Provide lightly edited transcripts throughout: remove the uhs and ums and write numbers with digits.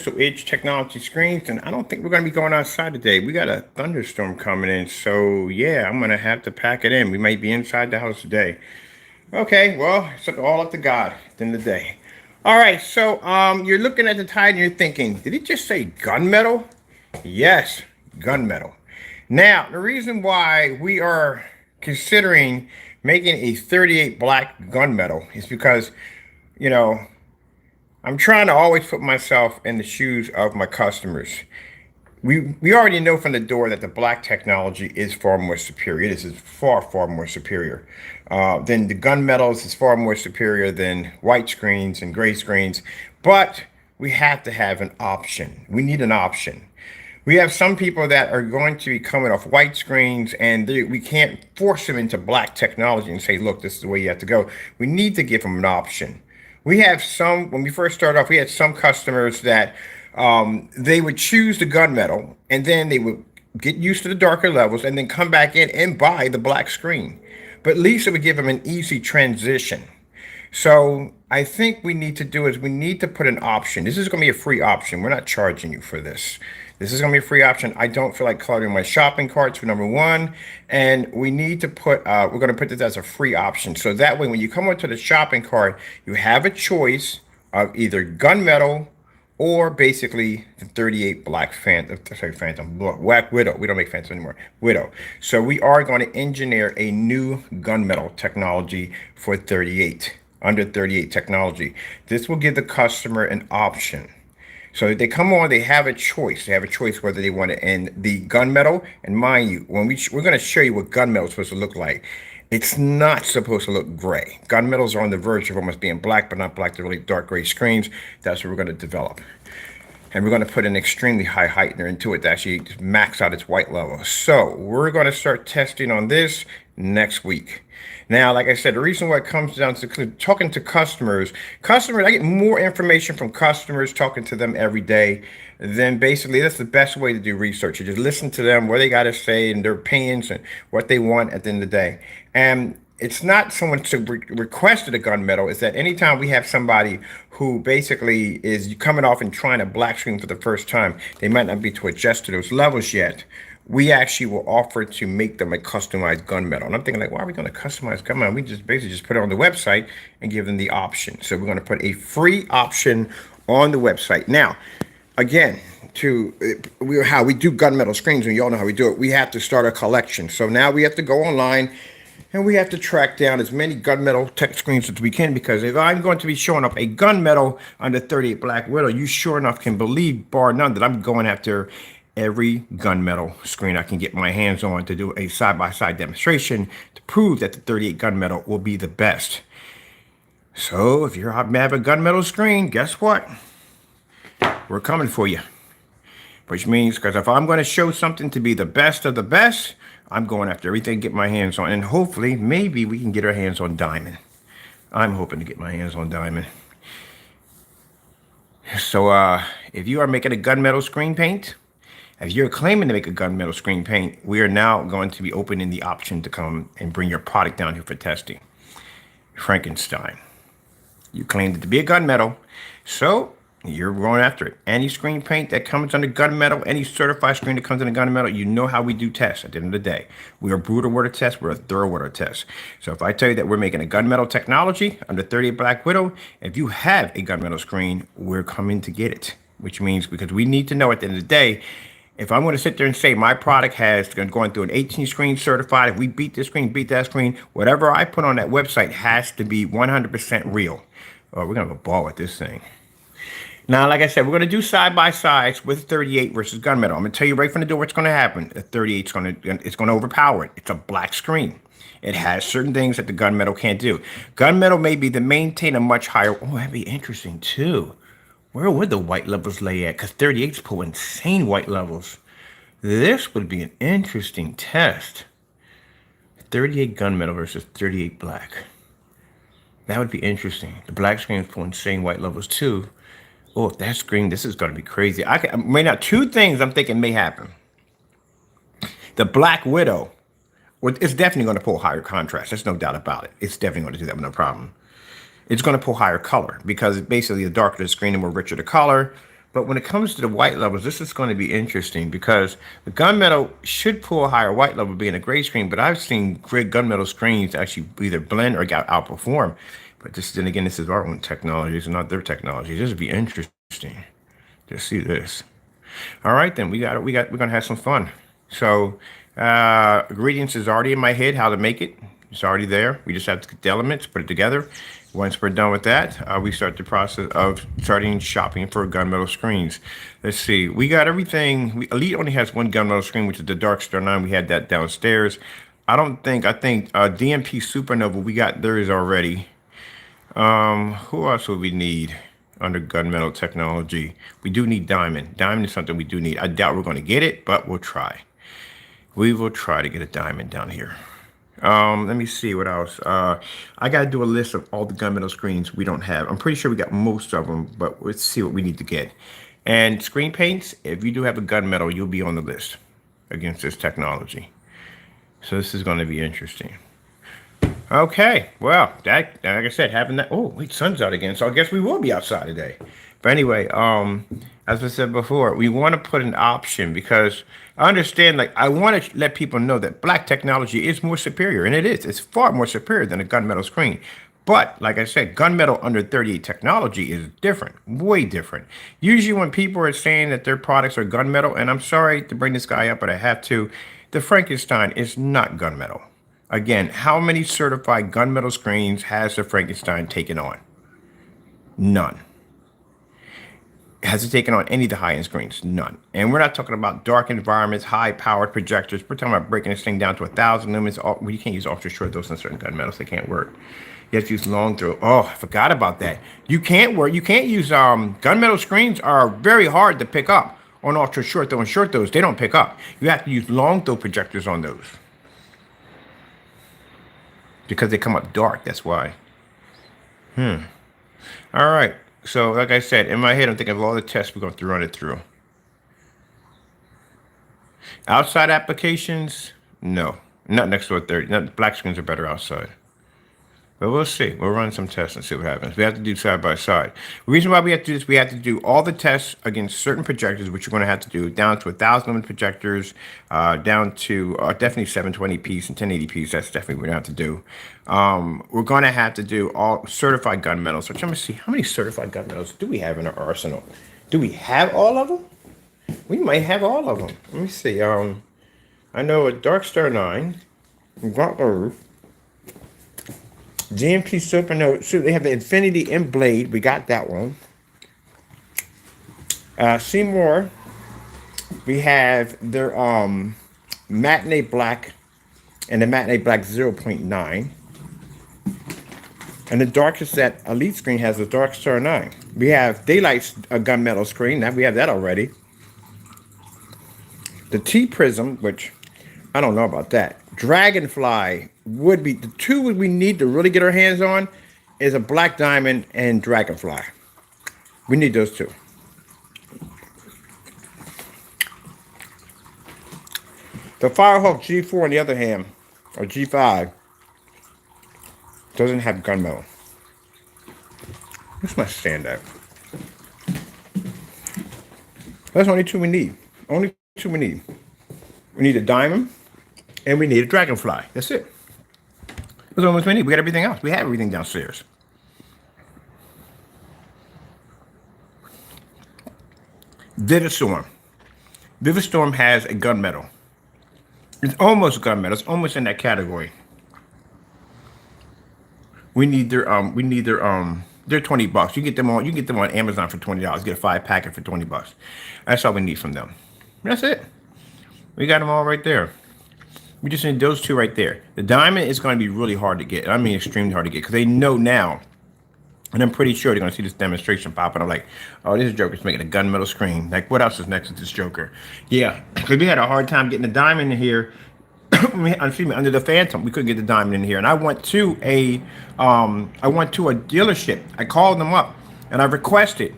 Crystal Edge Technology screens, and I don't think we're going to be going outside today. We got a thunderstorm coming in, so yeah, I'm going to have to pack it in. We might be inside the house today. Okay, well, it's all up to God at the end of the day. All right, so you're looking at the tide and you're thinking, did he just say gunmetal? Yes, gunmetal. Now, the reason why we are considering making a 38 black gunmetal is because, you know, I'm trying to always put myself in the shoes of my customers. We already know from the door that the black technology is far more superior. This is far more superior than the gunmetals. Is far more superior than white screens and gray screens. But we have to have an option. We need an option. We have some people that are going to be coming off white screens, and we can't force them into black technology and say, look, this is the way you have to go. We need to give them an option. We have some, when we first started off, we had some customers that they would choose the gunmetal, and then they would get used to the darker levels and then come back in and buy the black screen. But at least it would give them an easy transition. So I think we need to do is we need to put an option. This is going to be a free option. We're not charging you for this. This is going to be a free option. I don't feel like cluttering my shopping carts for number one. And we need to put, we're going to put this as a free option. So that way, when you come onto the shopping cart, you have a choice of either gunmetal or basically the 38 black Phantom, Black Widow. We don't make Phantoms anymore. Widow. So we are going to engineer a new gunmetal technology for 38, under 38 technology. This will give the customer an option. So if they come on, they have a choice. They have a choice whether they want to end the gunmetal. And mind you, when we're going to show you what gunmetal is supposed to look like. It's not supposed to look gray. Gunmetals are on the verge of almost being black, but not black. They're really dark gray screens. That's what we're going to develop. And we're going to put an extremely high heightener into it to actually max out its white level. So we're going to start testing on this next week. Now, like I said, the reason why it comes down to talking to customers, I get more information from customers, talking to them every day. Then basically that's the best way to do research. You just listen to them, what they got to say and their opinions and what they want at the end of the day. And it's not someone to requested a gunmetal. It's that anytime we have somebody who basically is coming off and trying a black screen for the first time, they might not be to adjust to those levels yet. We actually will offer to make them a customized gunmetal. And I'm thinking like, why are we going to customize gunmetal? We just basically just put it on the website and give them the option. So we're going to put a free option on the website. Now, again, how we do gunmetal screens, and you all know how we do it, we have to start a collection. So now we have to go online and we have to track down as many gunmetal tech screens as we can, because if I'm going to be showing up a gunmetal under 38 Black Widow, you sure enough can believe, bar none, that I'm going after every gunmetal screen I can get my hands on to do a side-by-side demonstration to prove that the 38 gunmetal will be the best. So if you're out to have a gunmetal screen, guess what? We're coming for you. Which means, because if I'm going to show something to be the best of the best, I'm going after everything to get my hands on. And hopefully, maybe we can get our hands on diamond. I'm hoping to get my hands on diamond. So if you are making a gunmetal screen paint, if you're claiming to make a gunmetal screen paint, we are now going to be opening the option to come and bring your product down here for testing. Frankenstein. You claimed it to be a gunmetal, so you're going after it. Any screen paint that comes under gunmetal, any certified screen that comes under gunmetal, you know how we do tests at the end of the day. We are brutal water test, we're a thorough water test. So if I tell you that we're making a gunmetal technology under 38 Black Widow, if you have a gunmetal screen, we're coming to get it. Which means, because we need to know at the end of the day, if I'm going to sit there and say my product has going through an 18 screen certified, if we beat this screen, beat that screen, whatever I put on that website has to be 100% real. Or we're going to have a ball with this thing. Now, like I said, we're going to do side-by-sides with 38 versus gunmetal. I'm going to tell you right from the door what's going to happen. The 38 it's going to overpower it. It's a black screen. It has certain things that the gunmetal can't do. Gunmetal may be to maintain a much higher... Oh, that'd be interesting, too. Where would the white levels lay at? Because 38s pull insane white levels. This would be an interesting test. 38 gunmetal versus 38 black. That would be interesting. The black screens pull insane white levels too. Oh, if that screen, this is going to be crazy. Two things I'm thinking may happen. The Black Widow, it's definitely going to pull higher contrast. There's no doubt about it. It's definitely going to do that with no problem. It's going to pull higher color, because basically the darker the screen, the more richer the color. But when it comes to the white levels, this is going to be interesting because the gunmetal should pull a higher white level being a gray screen, but I've seen gray gunmetal screens actually either blend or outperform. But this, then again, this is our own technology, it's not their technology. This would be interesting to see this. All right, then we're gonna have some fun. So, ingredients is already in my head how to make it. It's already there. We just have to get the elements, put it together. Once we're done with that, we start the process of starting shopping for gunmetal screens. Let's see. We got everything. Elite only has one gunmetal screen, which is the Dark Star 9. We had that downstairs. I think DMP Supernova, we got theirs already. Who else would we need under gunmetal technology? We do need diamond. Diamond is something we do need. I doubt we're going to get it, but we'll try. We will try to get a diamond down here. Let me see what else. I got to do a list of all the gunmetal screens we don't have. I'm pretty sure we got most of them, but let's see what we need to get. And screen paints, if you do have a gunmetal, you'll be on the list against this technology. So this is going to be interesting. Okay, well, that, like I said, having that, oh, wait, sun's out again, so I guess we will be outside today. But anyway, as I said before, we want to put an option because I understand, like, I want to let people know that black technology is more superior, and it is. It's far more superior than a gunmetal screen. But, like I said, gunmetal under 38 technology is different, way different. Usually when people are saying that their products are gunmetal, and I'm sorry to bring this guy up, but I have to, the Frankenstein is not gunmetal. Again, how many certified gunmetal screens has the Frankenstein taken on? None. Has it taken on any of the high-end screens? None. And we're not talking about dark environments, high-powered projectors. We're talking about breaking this thing down to 1,000 lumens. Well, you can't use ultra short throws on certain gunmetals. They can't work. You have to use long throw. Oh, I forgot about that. You can't work. You can't use gunmetal screens are very hard to pick up on ultra short throw and short throws. They don't pick up. You have to use long throw projectors on those. Because they come up dark, that's why. All right. So, like I said, in my head, I'm thinking of all the tests we're going to run it through. Outside applications, no. Not next to a 30. Black screens are better outside. But we'll see. We'll run some tests and see what happens. We have to do side by side. The reason why we have to do this, we have to do all the tests against certain projectors, which you're going to have to do down to 1,000 lumen projectors, down to definitely 720p's and 1080p's. That's definitely what we're going to have to do. We're going to have to do all certified gunmetals. So I'm going to see how many certified gunmetals do we have in our arsenal. Do we have all of them? We might have all of them. Let me see. I know a Dark Star 9. We got those. GMP Supernova. So they have the Infinity and Blade. We got that one. Seymour. We have their Matinee Black and the Matinee Black 0.9. And the darkest that Elite screen has is Dark Star 9. We have Daylight's gunmetal screen. Now we have that already. The T Prism, which I don't know about that. Dragonfly would be the two we need to really get our hands on is a Black Diamond and Dragonfly. We need those two. The Firehawk G4 on the other hand, or G5, doesn't have gunmetal. Where's my stand at? That's only two we need. Only two we need. We need a diamond and we need a dragonfly. That's it. That's almost we need. We got everything else. We have everything downstairs. Vivistorm. Vivistorm has a gunmetal. It's almost gunmetal. It's almost in that category. We need their they're $20. You can get them on Amazon for $20. Get a 5-packet for $20. That's all we need from them. That's it. We got them all right there. We just need those two right there. The diamond is going to be really hard to get. I mean, extremely hard to get because they know now, and I'm pretty sure they're going to see this demonstration popping up like, oh, this Joker's making a gunmetal screen. Like, what else is next to this Joker? Yeah, because we had a hard time getting the diamond in here. Excuse me, under the Phantom, we couldn't get the diamond in here. And I went to a dealership. I called them up and I requested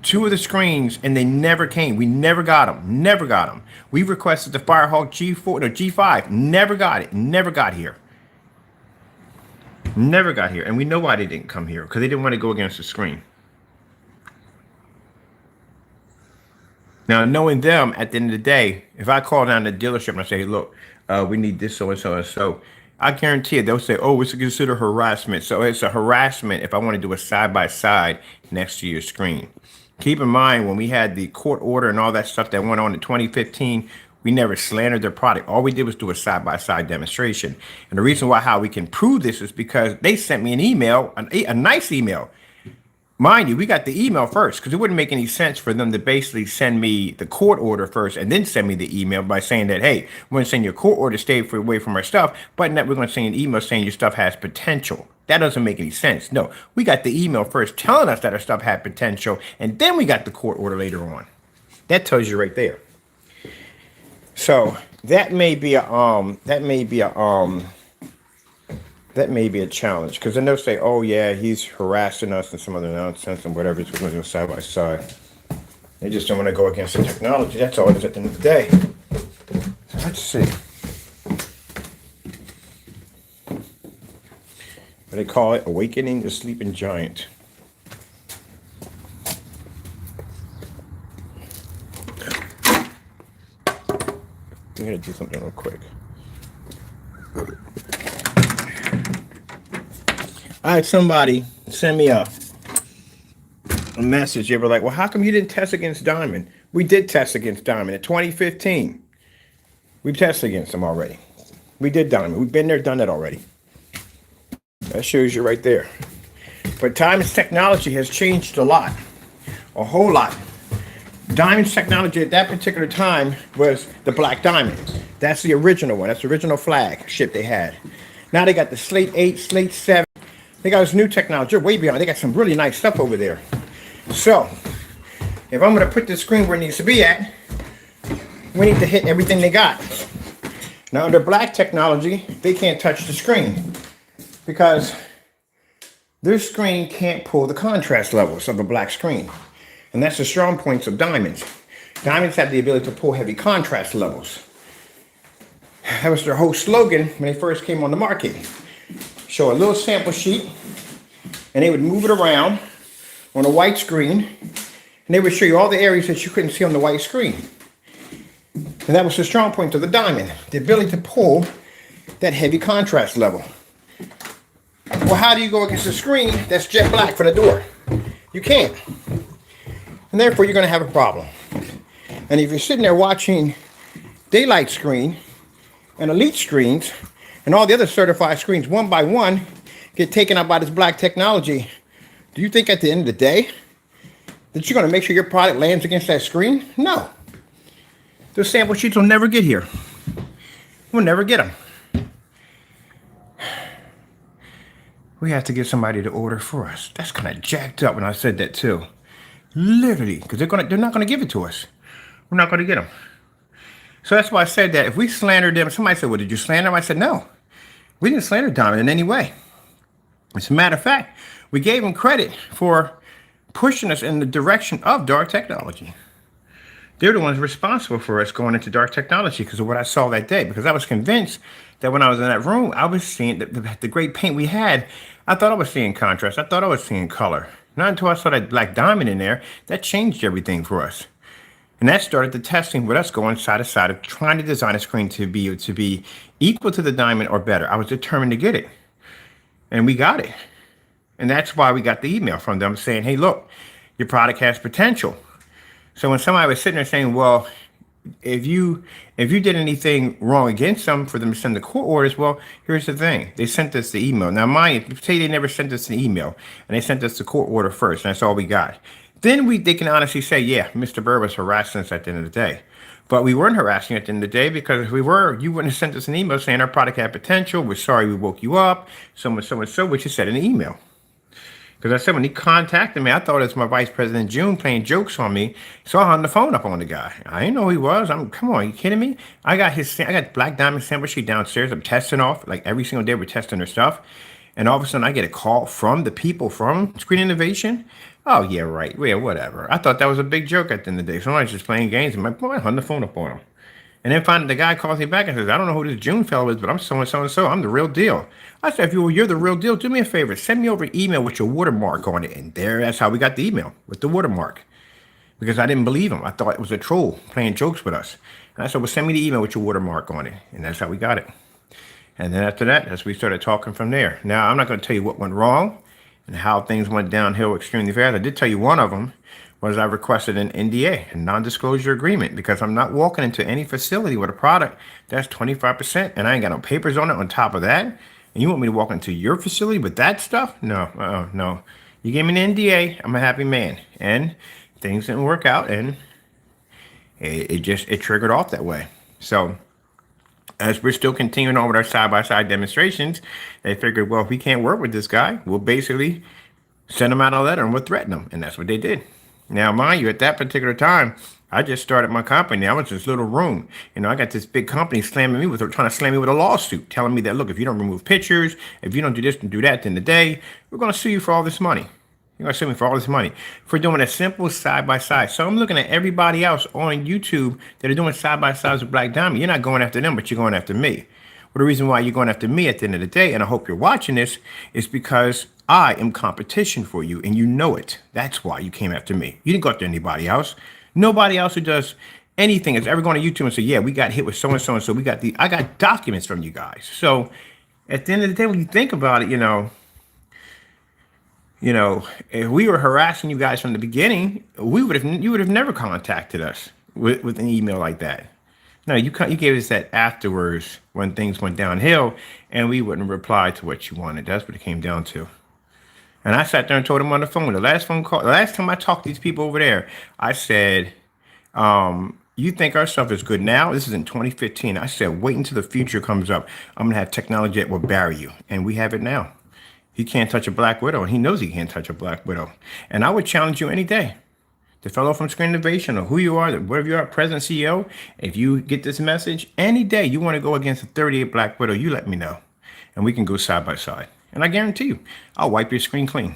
2 of the screens, and they never came. We never got them. Never got them. We requested the Firehawk G4, no, G5. Never got it. Never got here. Never got here. And we know why they didn't come here, because they didn't want to go against the screen. Now, knowing them, at the end of the day, if I call down the dealership and I say, look, we need this so and so and so, I guarantee you they'll say, oh, it's considered harassment. So it's a harassment if I want to do a side by side next to your screen. Keep in mind, when we had the court order and all that stuff that went on in 2015, we never slandered their product. All we did was do a side by side demonstration. And the reason why how we can prove this is because they sent me an email, a nice email. Mind you, we got the email first because it wouldn't make any sense for them to basically send me the court order first and then send me the email by saying that, hey, we're going to send you a court order, stay away from our stuff, but we're going to send you an email saying your stuff has potential. That doesn't make any sense. No, we got the email first telling us that our stuff had potential, and then we got the court order later on. That tells you right there. So that may be a challenge because then they'll say, oh yeah, he's harassing us and some other nonsense and whatever. It's going to do side by side. They just don't want to go against the technology. That's all it is at the end of the day. So let's see. They call it awakening the sleeping giant. I'm going to do something real quick. I had somebody send me a message. They were like, well, how come you didn't test against Diamond? We did test against Diamond in 2015. We tested against them already. We did Diamond. We've been there, done that already. That shows you right there. But Diamond's technology has changed a lot. A whole lot. Diamond's technology at that particular time was the Black Diamond. That's the original one. That's the original flagship they had. Now they got the Slate 8, Slate 7. They got this new technology. They're way beyond. They got some really nice stuff over there. So, if I'm going to put the screen where it needs to be at, we need to hit everything they got. Now, under Black technology, they can't touch the screen because their screen can't pull the contrast levels of a black screen. And that's the strong points of Diamonds. Diamonds have the ability to pull heavy contrast levels. That was their whole slogan when they first came on the market. Show a little sample sheet, and they would move it around on a white screen, and they would show you all the areas that you couldn't see on the white screen. And that was the strong point of the Diamond, the ability to pull that heavy contrast level. Well, how do you go against a screen that's jet black for the door? You can't. And therefore, you're going to have a problem. And if you're sitting there watching daylight screen and elite screens and all the other certified screens one by one get taken out by this Black technology, do you think at the end of the day that you're going to make sure your product lands against that screen? No. Those sample sheets will never get here. We'll never get them. We have to get somebody to order for us. That's kind of jacked up when I said that too. Literally, because they're not going to give it to us. We're not going to get them. So that's why I said that if we slandered them, somebody said, well, did you slander them? I said, no. We didn't slander Diamond in any way. As a matter of fact, we gave them credit for pushing us in the direction of dark technology. They're the ones responsible for us going into dark technology because of what I saw that day. Because I was convinced that when I was in that room, I was seeing the great paint we had. I thought I was seeing contrast. I thought I was seeing color. Not until I saw that Black Diamond in there, that changed everything for us. And that started the testing with us going side to side of trying to design a screen to be equal to the Diamond or better. I was determined to get it. And we got it. And that's why we got the email from them saying, hey, look, your product has potential. So when somebody was sitting there saying, well, if you did anything wrong against them for them to send the court orders, well, here's the thing. They sent us the email. Now, mind you, say they never sent us an email, and they sent us the court order first, and that's all we got. Then they can honestly say, yeah, Mr. Burr was harassing us at the end of the day. But we weren't harassing at the end of the day because if we were, you wouldn't have sent us an email saying our product had potential. We're sorry we woke you up, so much, which you said in the email. Because I said when he contacted me, I thought it was my Vice President June playing jokes on me. So I hung the phone up on the guy. I didn't know who he was. Come on, you kidding me? I got Black Diamond sample sheet downstairs. I'm testing off. Like every single day we're testing their stuff. And all of a sudden I get a call from the people from Screen Innovation. Oh, yeah, right. Yeah, whatever. I thought that was a big joke at the end of the day. Somebody's just playing games. And my boy, I hung the phone up on him. And then finally the guy calls me back and says, I don't know who this June fellow is, but I'm so-and-so and so. I'm the real deal. I said, if you're the real deal, do me a favor. Send me over an email with your watermark on it. And that's how we got the email, with the watermark. because I didn't believe him. I thought it was a troll playing jokes with us. And I said, well, send me the email with your watermark on it. And that's how we got it. And then after that, as we started talking from there. Now, I'm not going to tell you what went wrong and how things went downhill extremely fast. I did tell you one of them was I requested an NDA, a non-disclosure agreement, because I'm not walking into any facility with a product that's 25%, and I ain't got no papers on it on top of that. And you want me to walk into your facility with that stuff? No, no. You gave me an NDA, I'm a happy man. And things didn't work out, and it triggered off that way. So as we're still continuing on with our side-by-side demonstrations, they figured, well, if we can't work with this guy, we'll basically send him out a letter and we'll threaten him. And that's what they did. Now, mind you, at that particular time, I just started my company. I was in this little room. You know, I got this big company trying to slam me with a lawsuit, telling me that, look, if you don't remove pictures, if you don't do this and do that at the end of the day, we're going to sue you for all this money. You're going to sue me for all this money for doing a simple side-by-side. So I'm looking at everybody else on YouTube that are doing side-by-sides with Black Diamond. You're not going after them, but you're going after me. Well, the reason why you're going after me at the end of the day, and I hope you're watching this, is because I am competition for you, and you know it. That's why you came after me. You didn't go after anybody else. Nobody else who does anything is ever going to YouTube and say, yeah, we got hit with so-and-so, and so I got documents from you guys. So at the end of the day, when you think about it, you know, if we were harassing you guys from the beginning, you would have never contacted us with an email like that. No, you gave us that afterwards when things went downhill, and we wouldn't reply to what you wanted. That's what it came down to. And I sat there and told him on the phone, the last time I talked to these people over there, I said, you think our stuff is good now? This is in 2015. I said, wait until the future comes up. I'm going to have technology that will bury you. And we have it now. He can't touch a Black Widow, and he knows he can't touch a Black Widow. And I would challenge you any day. The fellow from Screen Innovation, or who you are, whatever you are, President, CEO, if you get this message, any day you want to go against a 38 Black Widow, you let me know. And we can go side by side. And I guarantee you, I'll wipe your screen clean.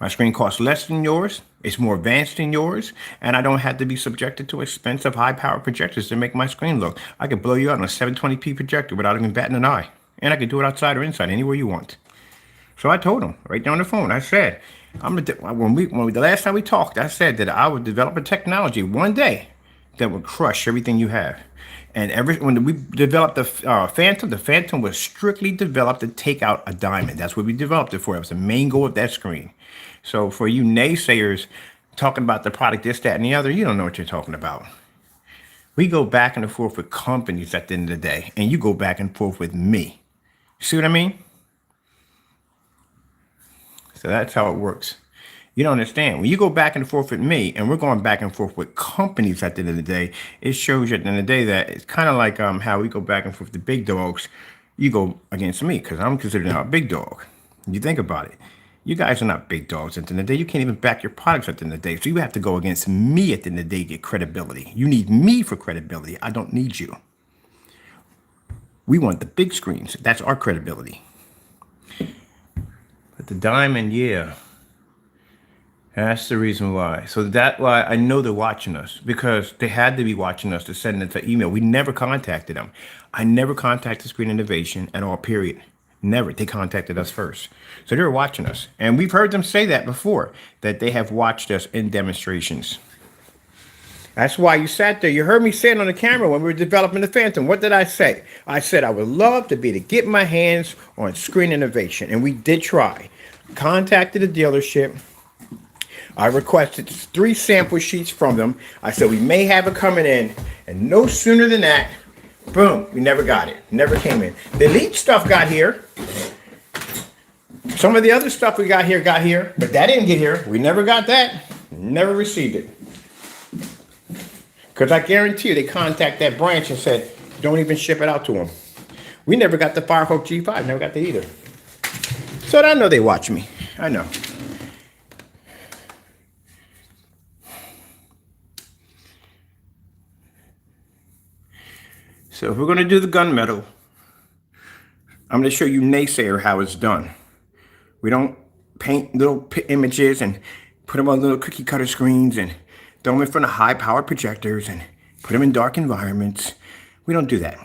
My screen costs less than yours. It's more advanced than yours. And I don't have to be subjected to expensive high-powered projectors to make my screen look. I could blow you out on a 720p projector without even batting an eye. And I could do it outside or inside, anywhere you want. So I told him right there on the phone, I said, the last time we talked, I said that I would develop a technology one day that would crush everything you have. And when we developed the Phantom was strictly developed to take out a diamond. That's what we developed it for. It was the main goal of that screen. So for you naysayers talking about the product, this, that, and the other, you don't know what you're talking about. We go back and forth with companies at the end of the day, and you go back and forth with me. See what I mean? So that's how it works. You don't understand. When you go back and forth with me, and we're going back and forth with companies at the end of the day, it shows you at the end of the day that it's kind of like how we go back and forth with the big dogs. You go against me because I'm considered now a big dog. You think about it. You guys are not big dogs at the end of the day. You can't even back your products at the end of the day. So you have to go against me at the end of the day to get credibility. You need me for credibility. I don't need you. We want the big screens. That's our credibility. But the diamond, yeah. That's the reason why. So that's why I know they're watching us, because they had to be watching us to send us an email. We never contacted them. I never contacted Screen Innovation at all, period. Never. They contacted us first. So they were watching us. And we've heard them say that before, that they have watched us in demonstrations. That's why you sat there. You heard me say it on the camera when we were developing the Phantom. What did I say? I said I would love to be to get my hands on Screen Innovation. And we did try. Contacted the dealership. I requested 3 sample sheets from them. I said we may have it coming in. And no sooner than that, boom, we never got it. Never came in. The Elite stuff got here. Some of the other stuff we got here, but that didn't get here. We never got that. Never received it. Because I guarantee you, they contact that branch and said, don't even ship it out to them. We never got the Firehawk G5. Never got that either. So I know they watch me. I know. So if we're going to do the gunmetal, I'm going to show you naysayer how it's done. We don't paint little images and put them on little cookie cutter screens and throw them in front of high-powered projectors and put them in dark environments. We don't do that.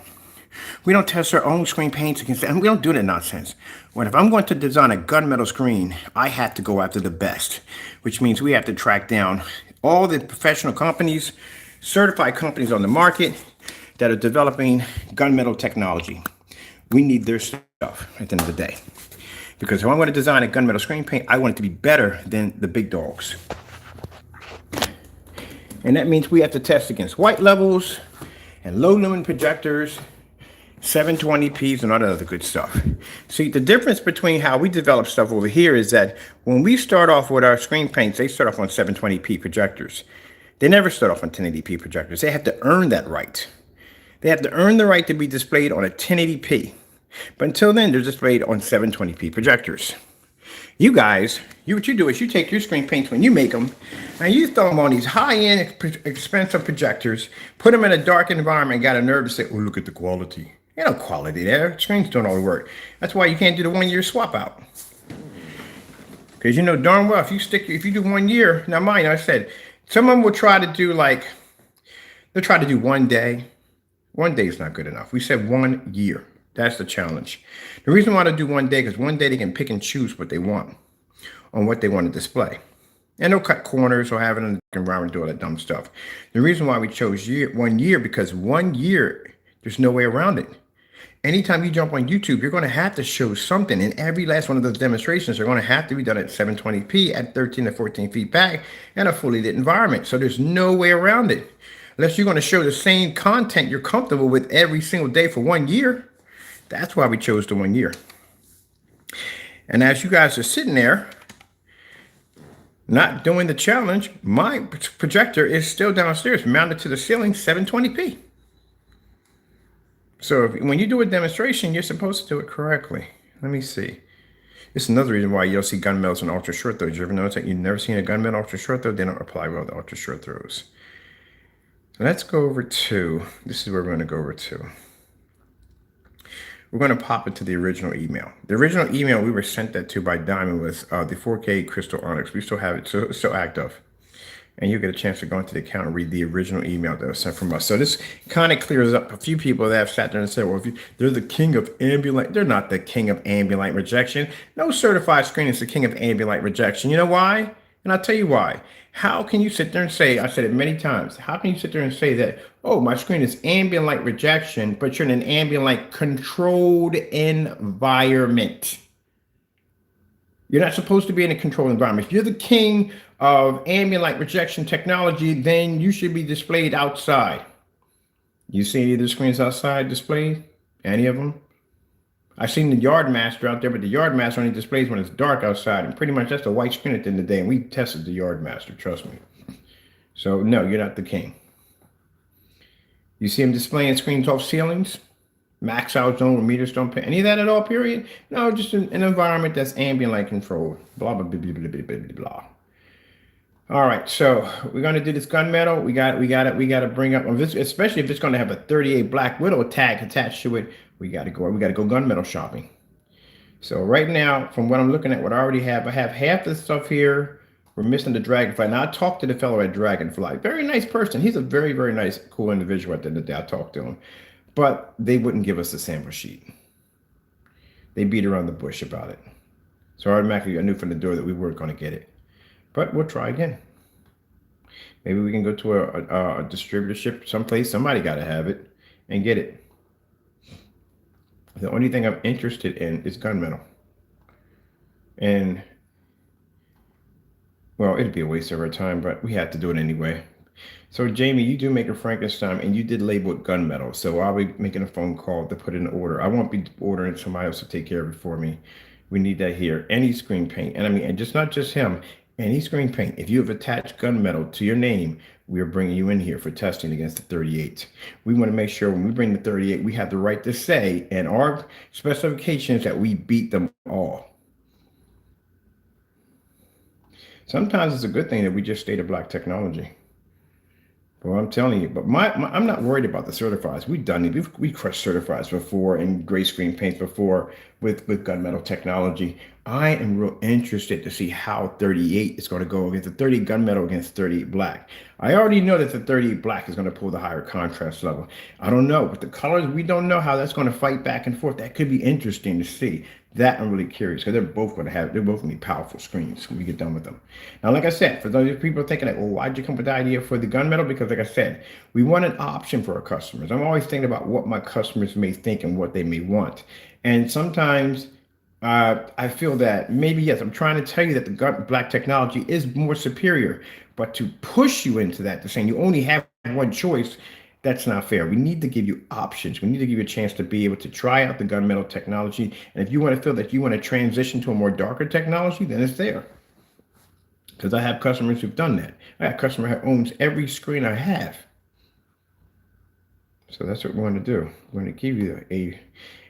We don't test our own screen paints against that. And we don't do that nonsense. When if I'm going to design a gunmetal screen, I have to go after the best, which means we have to track down all the professional companies, certified companies on the market that are developing gunmetal technology. We need their stuff at the end of the day. Because if I'm going to design a gunmetal screen paint, I want it to be better than the big dogs. And that means we have to test against white levels and low lumen projectors, 720p's, and all that other good stuff. See, the difference between how we develop stuff over here is that when we start off with our screen paints, they start off on 720p projectors. They never start off on 1080p projectors. They have to earn that right. They have to earn the right to be displayed on a 1080p. But until then, they're displayed on 720p projectors. You guys, what you do is you take your screen paints when you make them, and you throw them on these high-end, expensive projectors, put them in a dark environment, and got a nerve to say, oh, look at the quality. There's no quality there. Screens don't all work. That's why you can't do the 1 year swap out. Because you know darn well, if you do 1 year, now mind, I said, some of them will try to do they'll try to do 1 day. 1 day is not good enough. We said 1 year. That's the challenge. The reason why they do 1 day, because 1 day they can pick and choose what they want on what they want to display. And they'll cut corners or have it in the environment, do all that dumb stuff. The reason why we chose 1 year, because 1 year, there's no way around it. Anytime you jump on YouTube, you're going to have to show something. And every last one of those demonstrations are going to have to be done at 720p at 13 to 14 feet back in a fully lit environment. So there's no way around it. Unless you're going to show the same content you're comfortable with every single day for 1 year. That's why we chose the 1 year. And as you guys are sitting there, not doing the challenge, my projector is still downstairs, mounted to the ceiling, 720p. So when you do a demonstration, you're supposed to do it correctly. Let me see. This is another reason why you don't see gunmetals and ultra short throws. You ever notice that you've never seen a gunmetal ultra short throw? They don't apply well to ultra short throws. Let's go over to, this is where we're going to go over to. We're going to pop it to the original email. The original email we were sent that to by Diamond was the 4K Crystal Onyx. We still have it, so it's still active. And you'll get a chance to go into the account and read the original email that was sent from us. So this kind of clears up a few people that have sat there and said, well, they're the king of ambient light. They're not the king of ambient light rejection. No certified screen is the king of ambient light rejection. You know why? And I'll tell you why. How can you sit there and say, I said it many times, how can you sit there and say that, oh, my screen is ambient light rejection, but you're in an ambient light controlled environment? You're not supposed to be in a controlled environment. If you're the king of ambient light rejection technology, then you should be displayed outside. You see any of the screens outside displayed? Any of them? I've seen the Yard Master out there, but the Yard Master only displays when it's dark outside. And pretty much that's a white screen at the end of the day. And we tested the Yard Master, trust me. So no, you're not the king. You see them displaying screens off ceilings? Max out zone where meters don't pay any of that at all, period? No, just an environment that's ambient light controlled. Blah, blah, blah, blah, blah, blah, blah, blah. All right, so we're going to do this gunmetal. We got to bring up, especially if it's going to have a 38 Black Widow tag attached to it. We got to go gunmetal shopping. So right now, from what I'm looking at, what I already have, I have half the stuff here. We're missing the Dragonfly. Now I talked to the fellow at Dragonfly. Very nice person. He's a very, very nice, cool individual. At the end of the day, I talked to him, but they wouldn't give us the sample sheet. They beat around the bush about it. So automatically, I knew from the door that we weren't going to get it. But we'll try again. Maybe we can go to a distributorship someplace. Somebody got to have it and get it. The only thing I'm interested in is gunmetal. And, well, it'd be a waste of our time, but we had to do it anyway. So, Jamie, you do make a Frankenstein, and you did label it gunmetal. So I'll be making a phone call to put in an order. I won't be ordering somebody else to take care of it for me. We need that here. Any screen paint. And I mean, and just not just him. Any screen paint, if you have attached gunmetal to your name, we are bringing you in here for testing against the 38. We want to make sure when we bring the 38, we have the right to say in our specifications that we beat them all. Sometimes it's a good thing that we just state a black technology. Well, I'm telling you, but I'm not worried about the certifieds. We've done it. We crushed certifieds before and gray screen paints before with gunmetal technology. I am real interested to see how 38 is going to go against the 30 gunmetal against 38 black. I already know that the 38 black is going to pull the higher contrast level. I don't know, but the colors, we don't know how that's going to fight back and forth. That could be interesting to see. That I'm really curious because they're both going to be powerful screens when we get done with them. Now, like I said, for those people thinking like, well, why'd you come up with the idea for the gunmetal? Because like I said, we want an option for our customers. I'm always thinking about what my customers may think and what they may want. And sometimes I feel that maybe, yes, I'm trying to tell you that the black technology is more superior, but to push you into that, to saying you only have one choice, that's not fair. We need to give you options. We need to give you a chance to be able to try out the gunmetal technology. And if you want to feel that you want to transition to a more darker technology, then it's there. Because I have customers who've done that. I have a customer who owns every screen I have. So that's what we want to do. We're going to give you a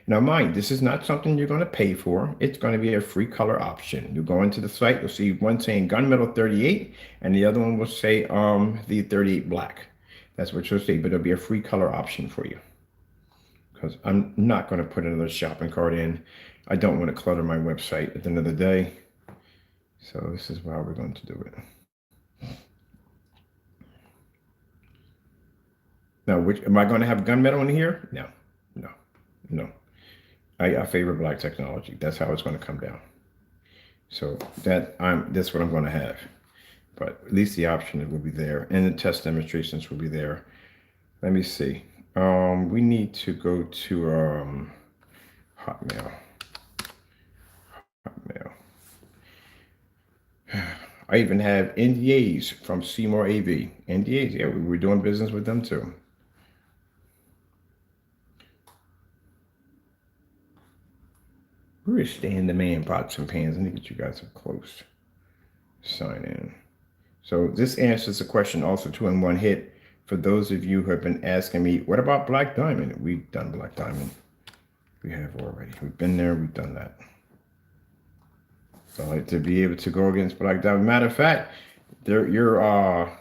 now, mind, this is not something you're going to pay for. It's going to be a free color option. You go into the site, you'll see one saying Gunmetal 38, and the other one will say the 38 black. That's what you'll see, but it'll be a free color option for you. Because I'm not going to put another shopping cart in. I don't want to clutter my website at the end of the day. So this is how we're going to do it. Now, am I going to have gunmetal in here? No, no, no. I favor black technology. That's how it's going to come down. So that's what I'm going to have. But at least the option will be there, and the test demonstrations will be there. Let me see. We need to go to Hotmail. Hotmail. I even have NDAs from Seymour AV. NDAs, yeah, we were doing business with them too. We're staying the man pots and pans. Let me get you guys up close. Sign in. So this answers the question also 2 in 1 hit. For those of you who have been asking me, what about Black Diamond? We've done Black Diamond. We have already. We've been there. We've done that. So to be able to go against Black Diamond. Matter of fact, your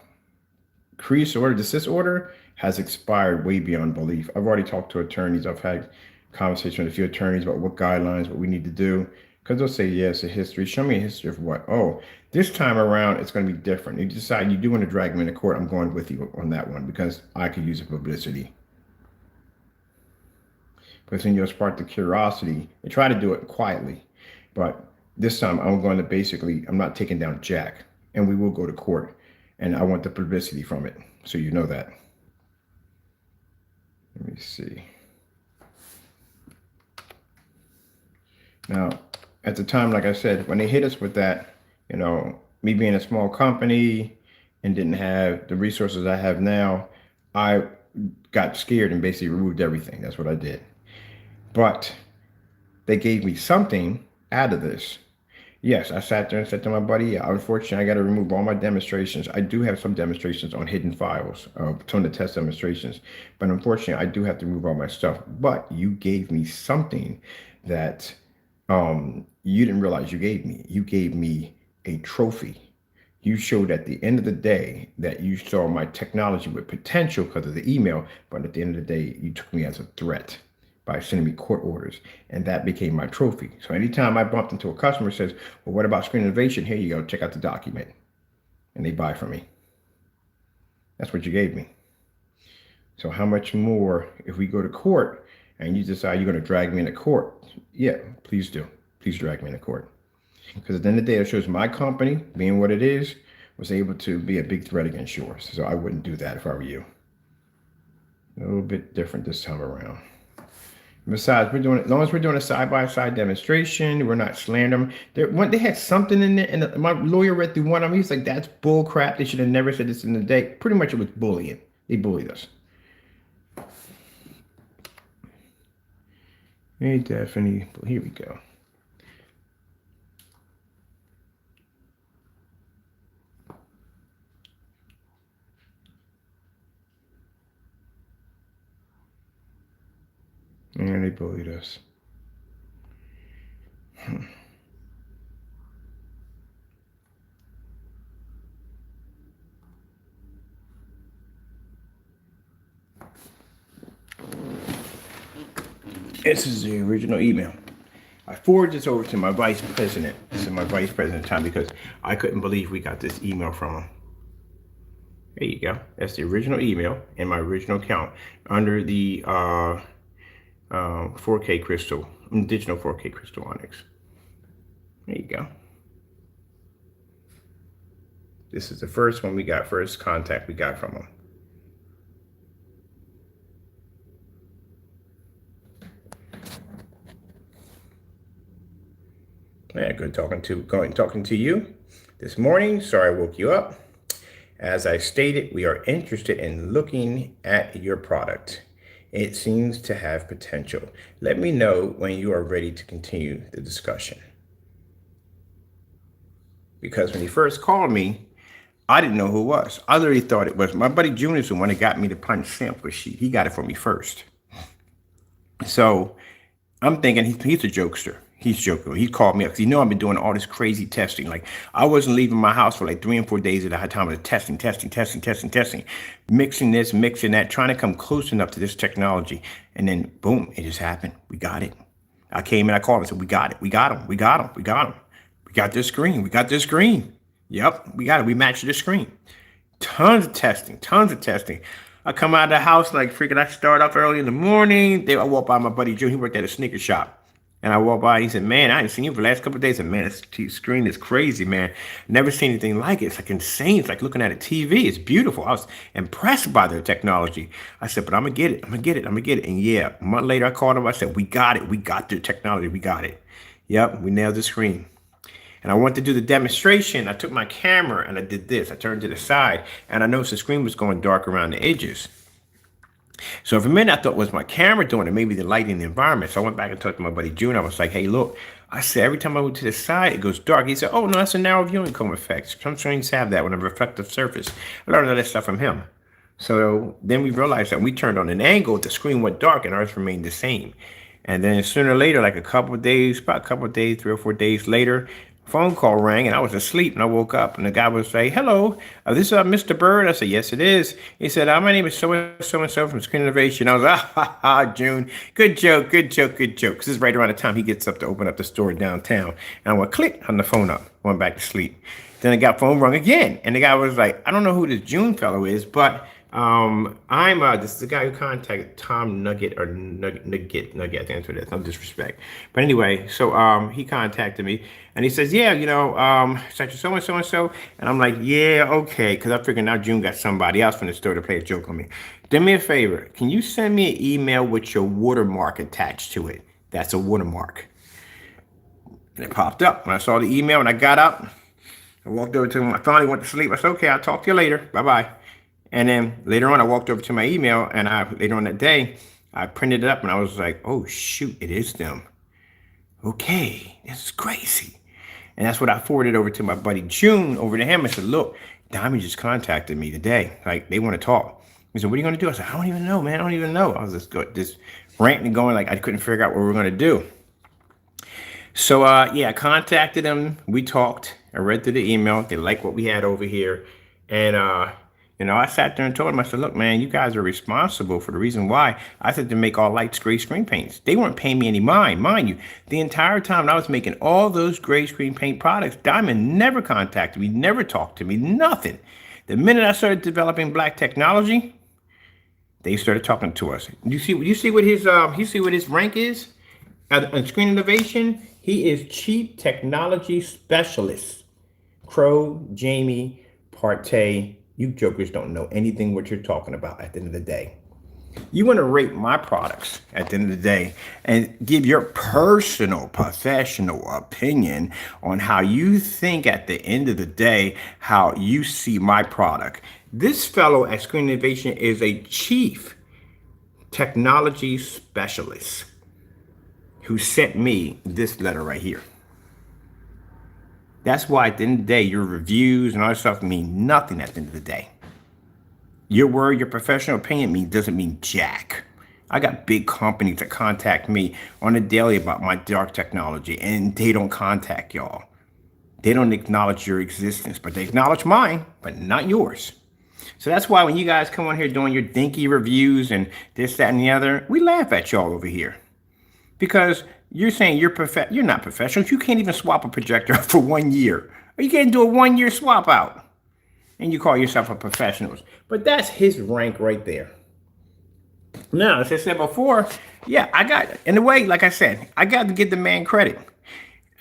crease order, desist order has expired way beyond belief. I've already talked to attorneys. I've had conversation with a few attorneys about what guidelines, what we need to do. Because they'll say, yes, a history. Show me a history of what? Oh, this time around, it's going to be different. You decide you do want to drag me into court. I'm going with you on that one because I could use the publicity. But then you'll spark the curiosity and try to do it quietly. But this time, I'm going to basically, I'm not taking down Jack. And we will go to court. And I want the publicity from it. So you know that. Let me see. Now, at the time, like I said, when they hit us with that, you know, me being a small company and didn't have the resources I have now, I got scared and basically removed everything. That's what I did. But they gave me something out of this. Yes, I sat there and said to my buddy, yeah, unfortunately, I got to remove all my demonstrations. I do have some demonstrations on hidden files, some of the test demonstrations. But unfortunately, I do have to remove all my stuff. But you gave me something that you didn't realize you gave me. You gave me a trophy. You showed at the end of the day that you saw my technology with potential because of the email, but at the end of the day, you took me as a threat by sending me court orders, and that became my trophy. So anytime I bumped into a customer who says, well, what about screen innovation? Here you go, check out the document. And they buy from me. That's what you gave me. So how much more if we go to court and you decide you're going to drag me into court? Yeah, please do. Please drag me into court. Because at the end of the day, it shows my company, being what it is, was able to be a big threat against yours. So I wouldn't do that if I were you. A little bit different this time around. Besides, we're doing it, as long as we're doing a side-by-side demonstration, we're not slandering them. They had something in there, and my lawyer read through one of them. He's like, that's bull crap. They should have never said this in the day. Pretty much it was bullying. They bullied us. Hey, Daphne. Here we go. And they bullied us. This is the original email. I forwarded this over to my vice president. This is my vice president time because I couldn't believe we got this email from him. There you go. That's the original email in my original account under the 4K crystal, digital 4K crystal onyx. There you go. This is the first one we got, first contact we got from him. Yeah, good talking to you this morning. Sorry I woke you up. As I stated, we are interested in looking at your product. It seems to have potential. Let me know when you are ready to continue the discussion. Because when he first called me, I didn't know who it was. I literally thought it was my buddy June is the one that got me the punch sample sheet. He got it for me first. So I'm thinking he's a jokester. He's joking. He called me up because he knew I've been doing all this crazy testing. Like I wasn't leaving my house for like 3 and 4 days at a time of testing, mixing this, mixing that, trying to come close enough to this technology. And then boom, it just happened. We got it. I came in, I called and said, we got it. We got him. We got him. We got him. We got this screen. We got this screen. Yep, we got it. We matched the screen. Tons of testing. I come out of the house like freaking, I start up early in the morning. I walk by my buddy Joe. He worked at a sneaker shop. And I walked by, he said, man, I ain't seen you for the last couple of days. And man, this screen is crazy, man. Never seen anything like it. It's like insane. It's like looking at a TV. It's beautiful. I was impressed by their technology. I said, but I'm going to get it. I'm going to get it. And yeah, a month later, I called him. I said, we got it. We got their technology. We got it. Yep, we nailed the screen. And I went to do the demonstration. I took my camera and I did this. I turned to the side and I noticed the screen was going dark around the edges. So for a minute, I thought it was my camera doing it, maybe the lighting in the environment. So I went back and talked to my buddy June. I was like, hey, look, I said, every time I went to the side, it goes dark. He said, oh, no, that's a narrow viewing cone effect. Some screens have that with a reflective surface. I learned all that stuff from him. So then we realized that when we turned on an angle, the screen went dark and ours remained the same. And then sooner or later, like about a couple of days, 3 or 4 days later, phone call rang and I was asleep and I woke up and the guy was like, hello, this is Mr. Bird. I said, yes, it is. He said, my name is so-and-so from Screen Innovation. I was like, June, good joke. Because this is right around the time he gets up to open up the store downtown. And I went click on the phone up, went back to sleep. Then I got phone rung again. And the guy was like, I don't know who this June fellow is, but this is the guy who contacted Tom Nugget or Nugget, I think that's what it is, no disrespect. But anyway, so he contacted me and he says, yeah, such and so. And I'm like, yeah, okay. Cause I figured now June got somebody else from the store to play a joke on me. Do me a favor. Can you send me an email with your watermark attached to it? That's a watermark. And it popped up when I saw the email and I got up. I walked over to him. I finally went to sleep. I said, okay, I'll talk to you later. Bye-bye. And then later on, I walked over to my email and later on that day, I printed it up and I was like, oh, shoot, it is them. Okay, this is crazy. And that's what I forwarded over to my buddy June over to him. I said, look, Diamond just contacted me today. Like, they want to talk. He said, what are you going to do? I said, I don't even know, man. I don't even know. I was just ranting and going like I couldn't figure out what we were going to do. So, yeah, I contacted them. We talked. I read through the email. They liked what we had over here. And, I sat there and told them, I said, look, man, you guys are responsible for the reason why I said to make all lights gray screen paints. They weren't paying me any mind you. The entire time I was making all those gray screen paint products, Diamond never contacted me, never talked to me, nothing. The minute I started developing black technology, they started talking to us. You see what his rank is on Screen Innovation? He is Chief Technology Specialist. Crow, Jamie, Partey. You jokers don't know anything what you're talking about at the end of the day. You want to rate my products at the end of the day and give your personal, professional opinion on how you think at the end of the day, how you see my product. This fellow at Screen Innovation is a Chief Technology Specialist who sent me this letter right here. That's why at the end of the day, your reviews and all that stuff mean nothing at the end of the day. Your word, your professional opinion doesn't mean jack. I got big companies that contact me on a daily about my dark technology, and they don't contact y'all. They don't acknowledge your existence, but they acknowledge mine, but not yours. So that's why when you guys come on here doing your dinky reviews and this, that, and the other, we laugh at y'all over here. Because you're saying you're not professionals. You can't even swap a projector for 1 year. Or you can't do a 1 year swap out. And you call yourself a professional. But that's his rank right there. Now, as I said before, yeah, I got, in a way, like I said, I got to give the man credit.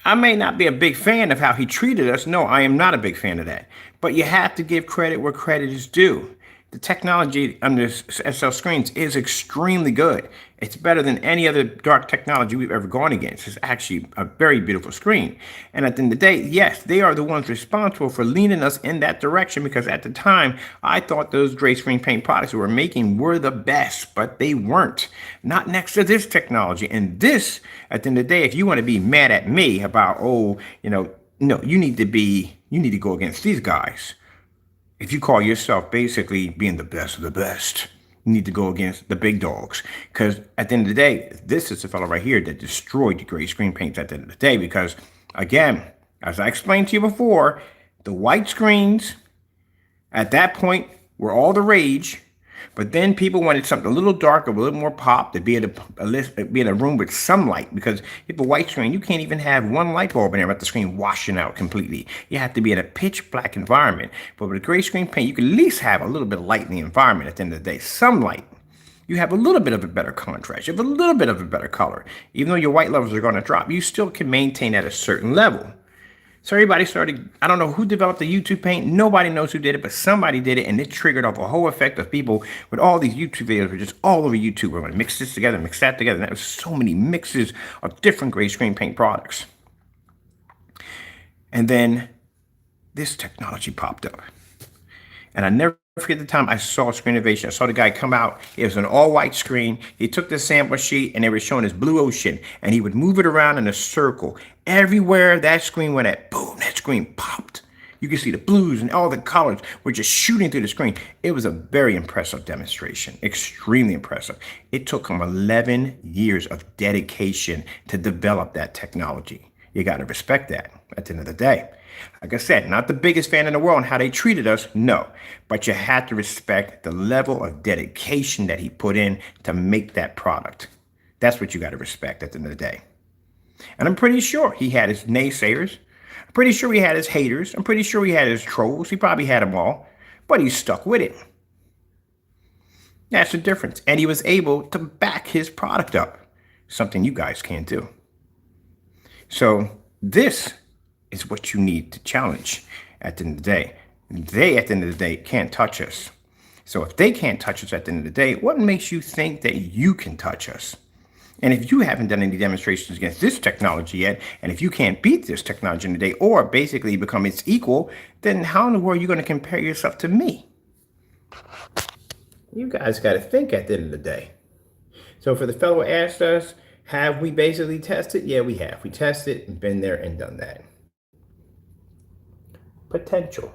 I may not be a big fan of how he treated us. No, I am not a big fan of that. But you have to give credit where credit is due. The technology on this SL screens is extremely good. It's better than any other dark technology we've ever gone against. It's actually a very beautiful screen. And at the end of the day, yes, they are the ones responsible for leaning us in that direction, because at the time, I thought those gray screen paint products we were making were the best, but they weren't. Not next to this technology. And this, at the end of the day, if you want to be mad at me about, oh, no, you need to go against these guys. If you call yourself basically being the best of the best, you need to go against the big dogs. Because at the end of the day, this is the fellow right here that destroyed the gray screen paints at the end of the day. Because again, as I explained to you before, the white screens at that point were all the rage. But then people wanted something a little darker, a little more pop, to be in a room with some light. Because if a white screen, you can't even have one light bulb in there without the screen washing out completely. You have to be in a pitch black environment. But with a gray screen paint, you can at least have a little bit of light in the environment at the end of the day. Some light. You have a little bit of a better contrast. You have a little bit of a better color. Even though your white levels are going to drop, you still can maintain at a certain level. So everybody started, I don't know who developed the YouTube paint. Nobody knows who did it, but somebody did it, and it triggered off a whole effect of people with all these YouTube videos were just all over YouTube. We're going to mix this together, mix that together. And that was so many mixes of different gray screen paint products. And then this technology popped up. And I never forget the time I saw Screen Innovation. I saw the guy come out. It was an all-white screen. He took the sample sheet, and they were showing his blue ocean. And he would move it around in a circle. Everywhere that screen went at, boom, that screen popped. You can see the blues and all the colors were just shooting through the screen. It was a very impressive demonstration. Extremely impressive. It took him 11 years of dedication to develop that technology. You got to respect that at the end of the day. Like I said, not the biggest fan in the world and how they treated us, no. But you have to respect the level of dedication that he put in to make that product. That's what you got to respect at the end of the day. And I'm pretty sure he had his naysayers. I'm pretty sure he had his haters. I'm pretty sure he had his trolls. He probably had them all. But he stuck with it. That's the difference. And he was able to back his product up. Something you guys can't do. So this is what you need to challenge at the end of the day. They, at the end of the day, can't touch us. So if they can't touch us at the end of the day, what makes you think that you can touch us? And if you haven't done any demonstrations against this technology yet, and if you can't beat this technology in the day, or basically become its equal, then how in the world are you going to compare yourself to me? You guys got to think at the end of the day. So for the fellow asked us, have we basically tested? Yeah, we have. We tested and been there and done that. Potential.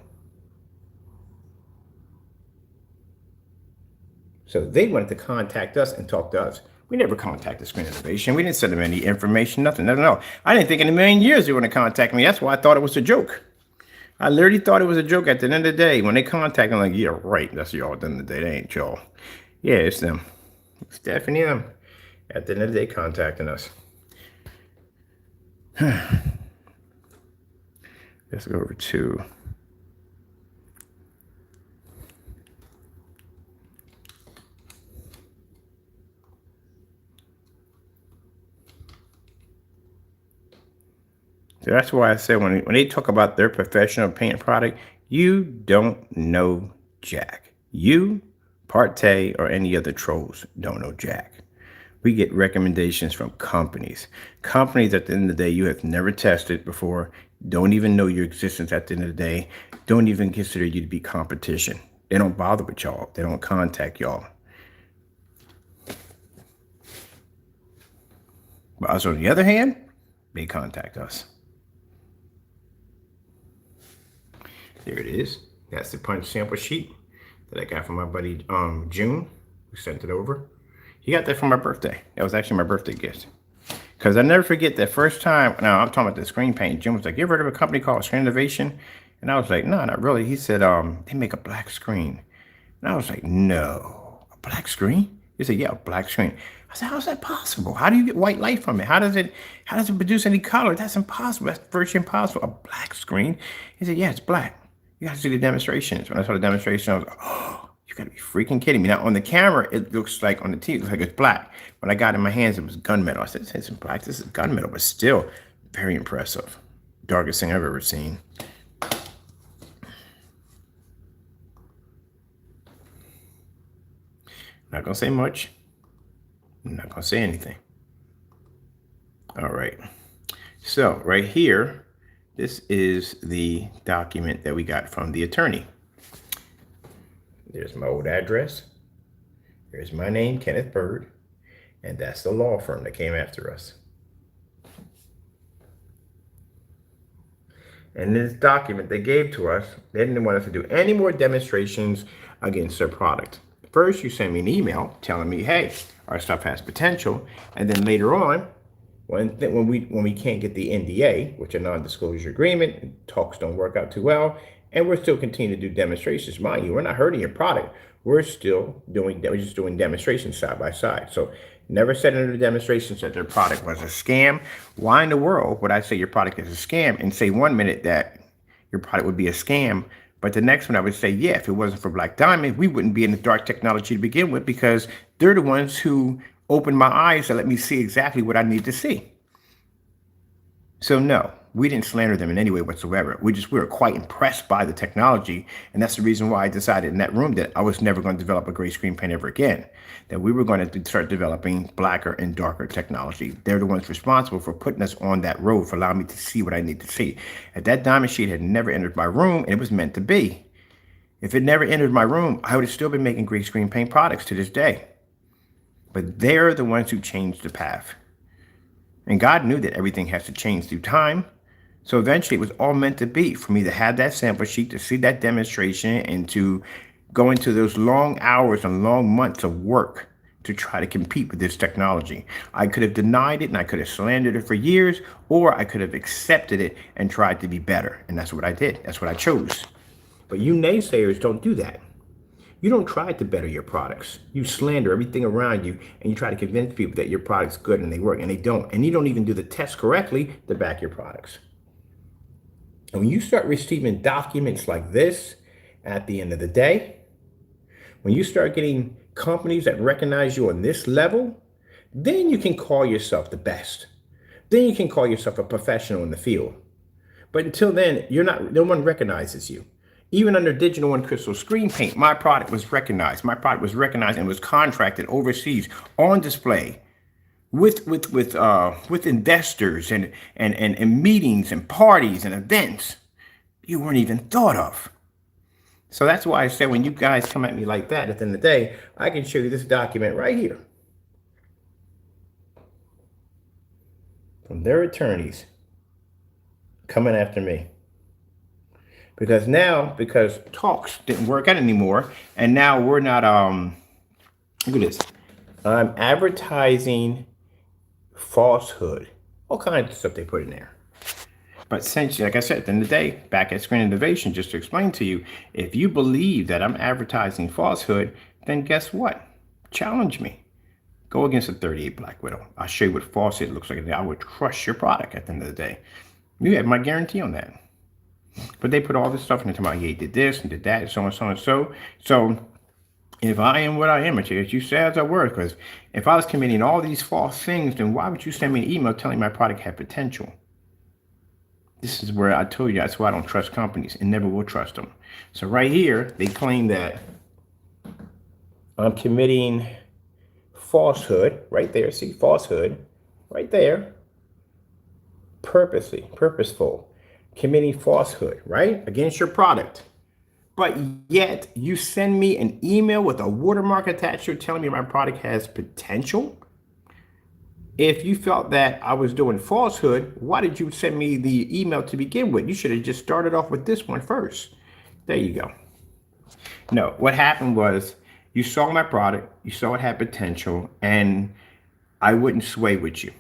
So they wanted to contact us and talk to us. We never contacted Screen Innovation. We didn't send them any information, nothing. No. I didn't think in a million years they were going to contact me. That's why I thought it was a joke. I literally thought it was a joke at the end of the day. When they contact me, I'm like, yeah, right. That's y'all at the end of the day. They ain't y'all. Yeah, it's them. It's definitely them. At the end of the day, contacting us. Let's go over to so that's why I said when they talk about their professional paint product, you don't know jack. You, Partey, or any other trolls don't know jack. We get recommendations from companies. Companies at the end of the day you have never tested before, don't even know your existence at the end of the day, don't even consider you to be competition. They don't bother with y'all. They don't contact y'all. But us, on the other hand, they contact us. There it is. That's the punch sample sheet that I got from my buddy June. We sent it over. He got that for my birthday. That was actually my birthday gift. Because I never forget that first time. Now, I'm talking about the screen paint. Jim was like, you ever heard of a company called Screen Innovation? And I was like, no, not really. He said, they make a black screen. And I was like, no, a black screen? He said, yeah, a black screen. I said, how's that possible? How do you get white light from it? How does it produce any color? That's impossible. That's virtually impossible. A black screen? He said, yeah, it's black. You got to see the demonstrations. When I saw the demonstration, I was like, oh, you got to be freaking kidding me. Now, on the camera, it looks like, on the TV, it looks like it's black. When I got it in my hands, it was gunmetal. I said, this isn't black. This is gunmetal, but still very impressive. Darkest thing I've ever seen. Not going to say much. I'm not going to say anything. All right. So right here, this is the document that we got from the attorney. There's my old address. There's my name, Kenneth Bird. And that's the law firm that came after us. And this document they gave to us, they didn't want us to do any more demonstrations against their product. First, you send me an email telling me, hey, our stuff has potential. And then later on, when we can't get the NDA, which is a non-disclosure agreement, talks don't work out too well, and we're still continuing to do demonstrations. Mind you, we're not hurting your product. We're just doing demonstrations side by side. So never said in the demonstrations that their product was a scam. Why in the world would I say your product is a scam and say 1 minute that your product would be a scam, but the next one I would say, yeah, if it wasn't for Black Diamond, we wouldn't be in the dark technology to begin with, because they're the ones who opened my eyes and let me see exactly what I need to see. So no, we didn't slander them in any way whatsoever. We were quite impressed by the technology. And that's the reason why I decided in that room that I was never going to develop a gray screen paint ever again, that we were going to start developing blacker and darker technology. They're the ones responsible for putting us on that road, for allowing me to see what I need to see. If that diamond sheet had never entered my room, and it was meant to be. If it never entered my room, I would have still been making gray screen paint products to this day. But they're the ones who changed the path. And God knew that everything has to change through time. So eventually it was all meant to be for me to have that sample sheet, to see that demonstration, and to go into those long hours and long months of work to try to compete with this technology. I could have denied it and I could have slandered it for years, or I could have accepted it and tried to be better. And that's what I did. That's what I chose. But you naysayers don't do that. You don't try to better your products. You slander everything around you, and you try to convince people that your product's good and they work, and they don't. And you don't even do the test correctly to back your products. And when you start receiving documents like this at the end of the day, when you start getting companies that recognize you on this level, then you can call yourself the best. Then you can call yourself a professional in the field. But until then, no one recognizes you. Even under Digital and Crystal Screen Paint, my product was recognized. My product was recognized and was contracted overseas on display with investors and meetings and parties and events you weren't even thought of. So that's why I said, when you guys come at me like that, at the end of the day, I can show you this document right here from their attorneys coming after me. Because talks didn't work out anymore, and now we're not, look at this. I'm advertising falsehood. All kinds of stuff they put in there. But essentially, like I said, at the end of the day, back at Screen Innovation, just to explain to you, if you believe that I'm advertising falsehood, then guess what? Challenge me. Go against a 38 Black Widow. I'll show you what falsehood looks like. I would crush your product at the end of the day. You have my guarantee on that. But they put all this stuff in it. Yeah, did this and did that, and so on and so on and so. So if I am what I am, as you say as I were, because if I was committing all these false things, then why would you send me an email telling my product had potential? This is where I told you that's why I don't trust companies and never will trust them. So right here, they claim that I'm committing falsehood. Right there, see, falsehood. Right there. Purposeful. Committing falsehood, right? Against your product. But yet you send me an email with a watermark attached to it telling me my product has potential. If you felt that I was doing falsehood, why did you send me the email to begin with? You should have just started off with this one first. There you go. No, what happened was you saw my product, you saw it had potential, and I wouldn't sway with you.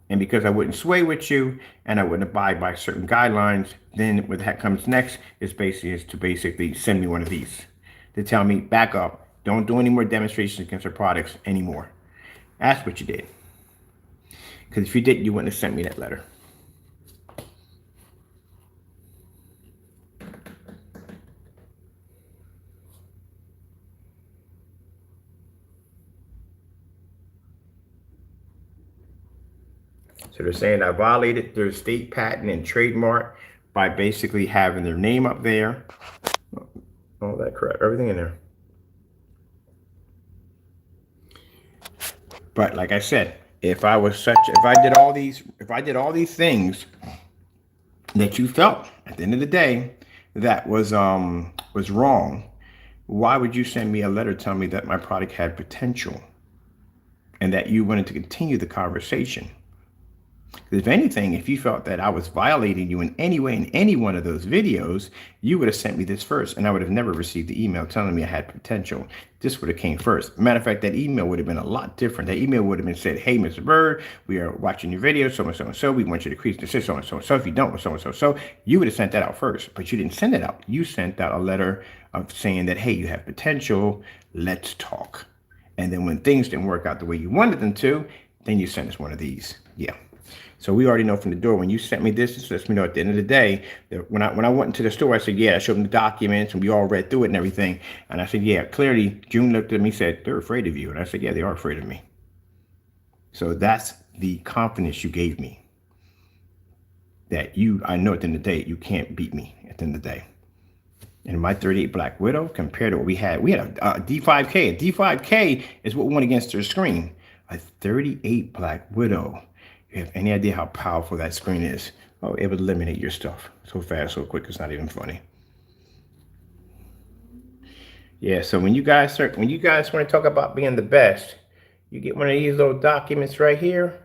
And because I wouldn't sway with you and I wouldn't abide by certain guidelines, then what comes next is to basically send me one of these to tell me, back up, Don't do any more demonstrations against our products anymore. That's what you did. Because if you didn't, you wouldn't have sent me that letter. So they're saying I violated their state patent and trademark by basically having their name up there. All that crap, everything in there. But like I said, if I did all these things that you felt at the end of the day that was wrong, why would you send me a letter telling me that my product had potential and that you wanted to continue the conversation? If anything, if you felt that I was violating you in any way in any one of those videos, you would have sent me this first, and I would have never received the email telling me I had potential. This would have came first. Matter of fact, that email would have been a lot different. That email would have been said, "Hey, Mr. Bird, we are watching your video, so and so and so. We want you to increase the so and so and so. If you don't, so and so so." You would have sent that out first, but you didn't send it out. You sent out a letter of saying that, "Hey, you have potential. Let's talk." And then when things didn't work out the way you wanted them to, then you sent us one of these. Yeah. So we already know from the door, when you sent me this lets me know at the end of the day that when I went into the store, I said, yeah, I showed them the documents and we all read through it and everything. And I said, yeah, clearly June looked at me and said, they're afraid of you. And I said, yeah, they are afraid of me. So that's the confidence you gave me, that I know at the end of the day, you can't beat me at the end of the day. And my 38 Black Widow, compared to what we had a D5K. A D5K is what we went against their screen. A 38 Black Widow. You have any idea how powerful that screen is? Oh, it would eliminate your stuff so fast, so quick, it's not even funny. Yeah, so when you guys want to talk about being the best, you get one of these little documents right here.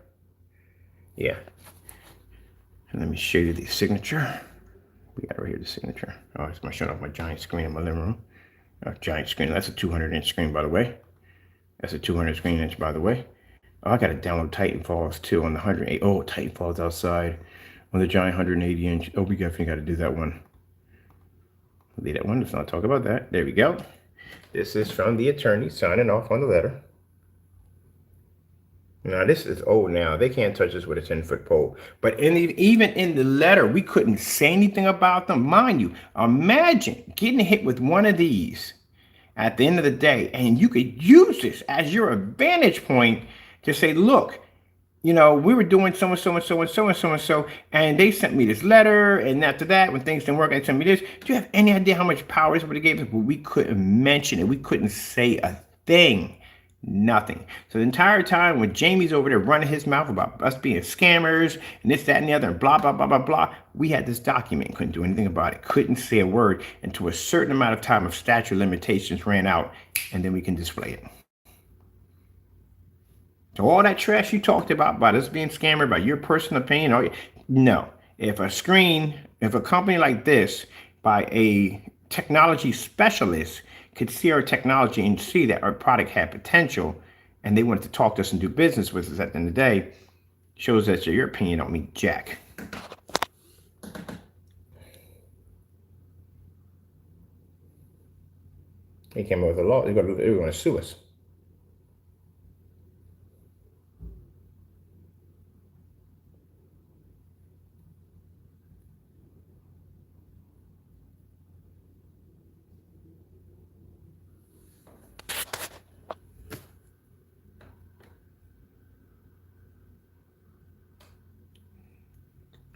Yeah. And let me show you the signature. We got right here the signature. Oh, it's showing off my giant screen in my living room. Giant screen. That's a 200-inch screen, by the way. That's a 200 screen inch, by the way. Oh, I got to download Titanfalls too on the 108. Oh, Titanfalls outside on the giant 180 inch. Oh, we definitely got to do that one. Leave that one. Let's not talk about that. There we go. This is from the attorney signing off on the letter. Now, this is old now. They can't touch this with a 10-foot pole. But even in the letter, we couldn't say anything about them. Mind you, imagine getting hit with one of these at the end of the day, and you could use this as your advantage point to say, look, you know, we were doing so and so and so and so and so and so, and they sent me this letter, and after that, when things didn't work, they sent me this. Do you have any idea how much power this would have gave us? But we couldn't mention it. We couldn't say a thing. Nothing. So the entire time when Jamie's over there running his mouth about us being scammers and this, that, and the other, and blah, blah, blah, blah, blah, we had this document, couldn't do anything about it, couldn't say a word until a certain amount of time of statute of limitations ran out, and then we can display it. So all that trash you talked about us being scammer, about your personal opinion, no. If a company like this, by a technology specialist, could see our technology and see that our product had potential, and they wanted to talk to us and do business with us at the end of the day, shows that your opinion don't mean jack. They came up with a law. They were going to sue us.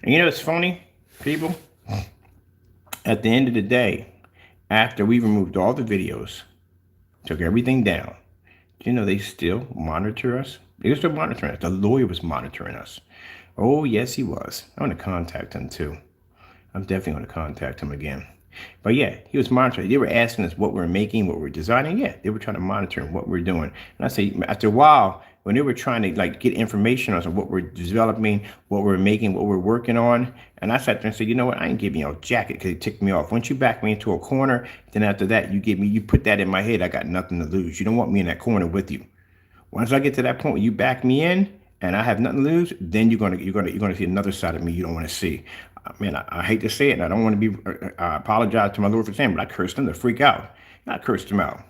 And you know, it's funny, people, at the end of the day, after we removed all the videos, took everything down, you know, they still monitor us. They were still monitoring us. The lawyer was monitoring us. Oh, yes, he was. I'm going to contact him, too. I'm definitely going to contact him again. But yeah, he was monitoring. They were asking us what we're making, what we're designing. Yeah, they were trying to monitor what we're doing. And I say, after a while, when they were trying to like get information on what we're developing, what we're making, what we're working on, and I sat there and said, you know what, I ain't giving you a jacket because it ticked me off. Once you back me into a corner, then after that, you put that in my head, I got nothing to lose. You don't want me in that corner with you. Once I get to that point where you back me in and I have nothing to lose, then you're gonna see another side of me you don't want to see. Man, I hate to say it, and I don't want to be. I apologize to my Lord for saying, but I cursed him to freak out. I cursed him out.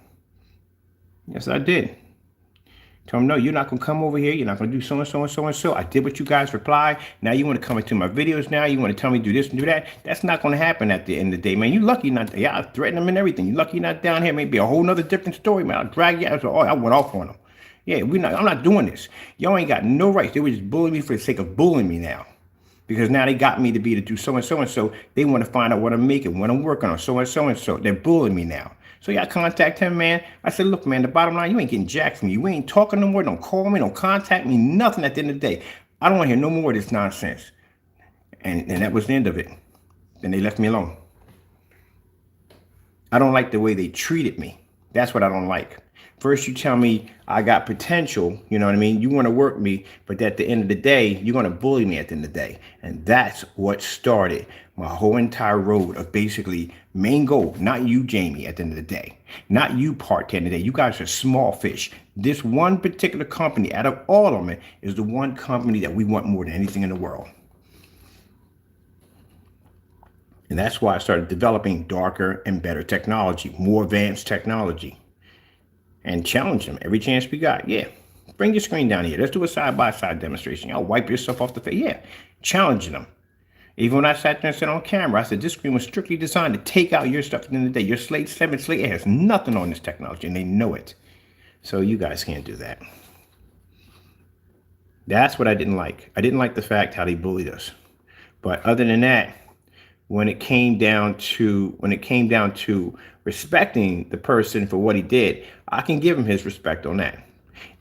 Yes, I did. Tell them, no, you're not going to come over here. You're not going to do so and so and so and so. I did what you guys reply. Now you want to come into my videos now. You want to tell me do this and do that. That's not going to happen at the end of the day, man. You lucky not. Yeah, I threatened them and everything. You lucky not down here. Maybe a whole nother different story, man. I'll drag you out. So, I went off on them. Yeah, I'm not doing this. Y'all ain't got no rights. They were just bullying me for the sake of bullying me now. Because now they got me to be to do so and so and so. They want to find out what I'm making, what I'm working on, so and so and so. They're bullying me now. So yeah, I contact him, man. I said, look, man, the bottom line, you ain't getting jack from me. You ain't talking no more. Don't call me. Don't contact me. Nothing at the end of the day. I don't want to hear no more of this nonsense. And that was the end of it. Then they left me alone. I don't like the way they treated me. That's what I don't like. First, you tell me I got potential, you know what I mean? You want to work me, but at the end of the day, you're going to bully me at the end of the day. And that's what started my whole entire road of basically main goal, not you, Jamie, at the end of the day. Not you, Part 10 today. You guys are small fish. This one particular company, out of all of them, is the one company that we want more than anything in the world. And that's why I started developing darker and better technology, more advanced technology. And challenge them every chance we got. Yeah, bring your screen down here. Let's do a side-by-side demonstration. Y'all wipe yourself off the face. Yeah, challenging them. Even when I sat there and said on camera, I said this screen was strictly designed to take out your stuff at the end of the day. Your Slate 7, Slate 8 has nothing on this technology, and they know it. So you guys can't do that. That's what I didn't like. I didn't like the fact how they bullied us. But other than that, when it came down to respecting the person for what he did, I can give him his respect on that.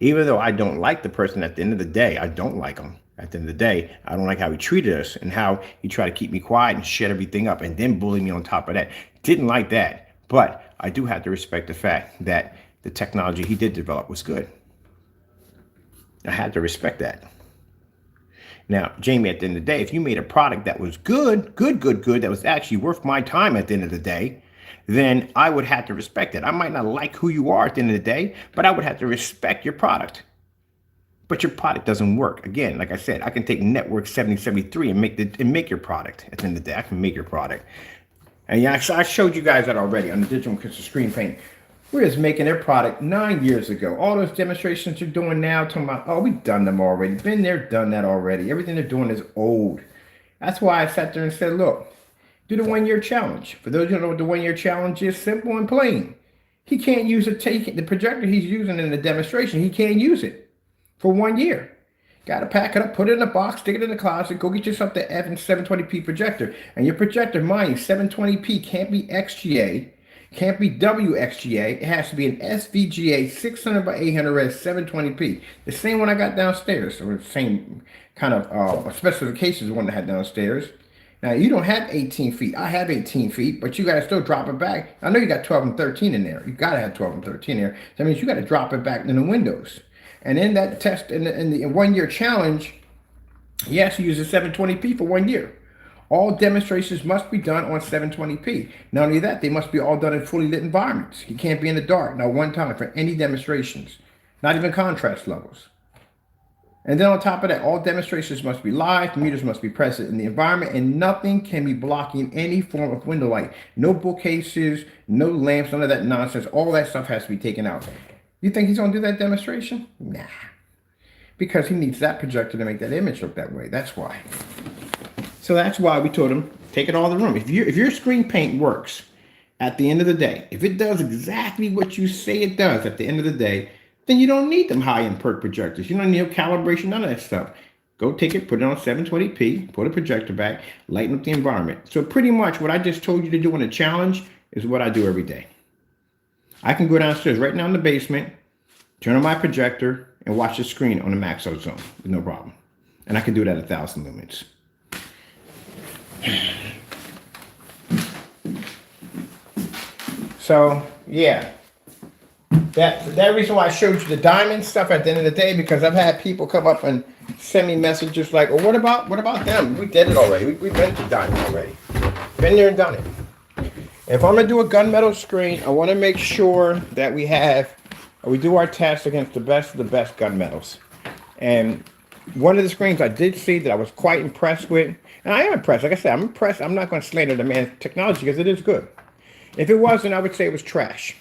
Even though I don't like the person at the end of the day, I don't like him. At the end of the day, I don't like how he treated us and how he tried to keep me quiet and shut everything up and then bully me on top of that. Didn't like that. But I do have to respect the fact that the technology he did develop was good. I had to respect that. Now, Jamie, at the end of the day, if you made a product that was good, that was actually worth my time at the end of the day, then I would have to respect it. I might not like who you are at the end of the day, but I would have to respect your product. But your product doesn't work. Again, like I said, I can take Network 7073 and make your product. At the end of the day, I can make your product. And yeah, I showed you guys that already on the digital crystal screen paint. We're just making their product 9 years ago. All those demonstrations you're doing now, talking about, oh, we've done them already. Been there, done that already. Everything they're doing is old. That's why I sat there and said, look, do the 1 year challenge. For those who don't know what the 1 year challenge is, simple and plain. He can't use the projector he's using in the demonstration. He can't use it for 1 year. Got to pack it up, put it in a box, stick it in the closet, go get yourself the Evans 720p projector. And your projector, mind you, 720p can't be XGA. Can't be WXGA. It has to be an SVGA 600 by 800 res 720p. The same one I got downstairs, or the same kind of specifications one I had downstairs. Now, you don't have 18 feet. I have 18 feet, but you got to still drop it back. I know you got 12 and 13 in there. You got to have 12 and 13 there. That means you got to drop it back in the windows. And in that test, in the 1 year challenge, he has to use a 720p for 1 year. All demonstrations must be done on 720p. Not only that, they must be all done in fully lit environments. You can't be in the dark, not one time for any demonstrations, not even contrast levels. And then on top of that, all demonstrations must be live, meters must be present in the environment, and nothing can be blocking any form of window light. No bookcases, no lamps, none of that nonsense. All that stuff has to be taken out. You think he's going to do that demonstration? Nah. Because he needs that projector to make that image look that way. That's why. So that's why we told him, take it all the room. If your screen paint works at the end of the day, if it does exactly what you say it does at the end of the day, then you don't need them high-end perk projectors. You don't need calibration, none of that stuff. Go take it, put it on 720p, put a projector back, lighten up the environment. So pretty much what I just told you to do in a challenge is what I do every day. I can go downstairs right now in the basement, turn on my projector, and watch the screen on the max zone with no problem. And I can do it at 1,000 lumens. So yeah, that reason why I showed you the diamond stuff at the end of the day, because I've had people come up and send me messages like, well, what about them? We did it already. We've been to diamond already. Been there and done it. If I'm gonna do a gunmetal screen, I want to make sure that we do our test against the best of the best gunmetals. And one of the screens I did see that I was quite impressed with, and I am impressed. Like I said, I'm impressed. I'm not going to slander the man's technology because it is good. If it wasn't, I would say it was trash.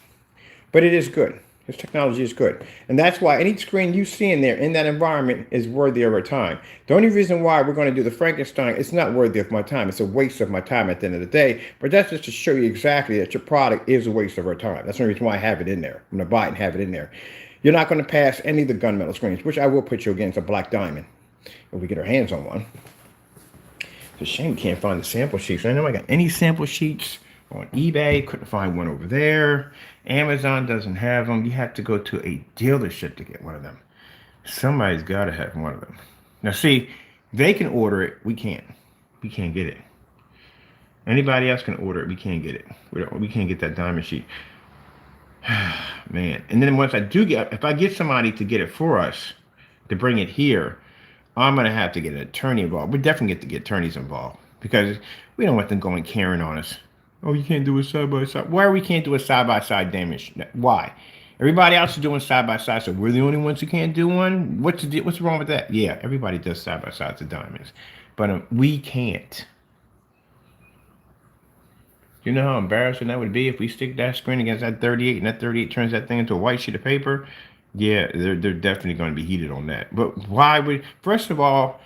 But it is good. His technology is good. And that's why any screen you see in there in that environment is worthy of our time. The only reason why we're going to do the Frankenstein, it's not worthy of my time. It's a waste of my time at the end of the day. But that's just to show you exactly that your product is a waste of our time. That's the only reason why I have it in there. I'm going to buy it and have it in there. You're not going to pass any of the gunmetal screens, which I will put you against a black diamond if we get our hands on one. It's a shame we can't find the sample sheets. I know I got any sample sheets on eBay. Couldn't find one over there. Amazon doesn't have them. You have to go to a dealership to get one of them. Somebody's got to have one of them. Now, see, they can order it. We can't. We can't get it. Anybody else can order it. We can't get it. We can't get that diamond sheet. Man. And then once I do get, if I get somebody to get it for us, to bring it here, I'm going to have to get an attorney involved. We definitely get to get attorneys involved because we don't want them going Karen on us. Oh, you can't do a side-by-side. Why we can't do a side-by-side damage? Why? Everybody else is doing side-by-side, so we're the only ones who can't do one? What's wrong with that? Yeah, everybody does side-by-sides of diamonds. But we can't. You know how embarrassing that would be if we stick that screen against that 38 and that 38 turns that thing into a white sheet of paper? Yeah, they're definitely going to be heated on that. But why would, first of all,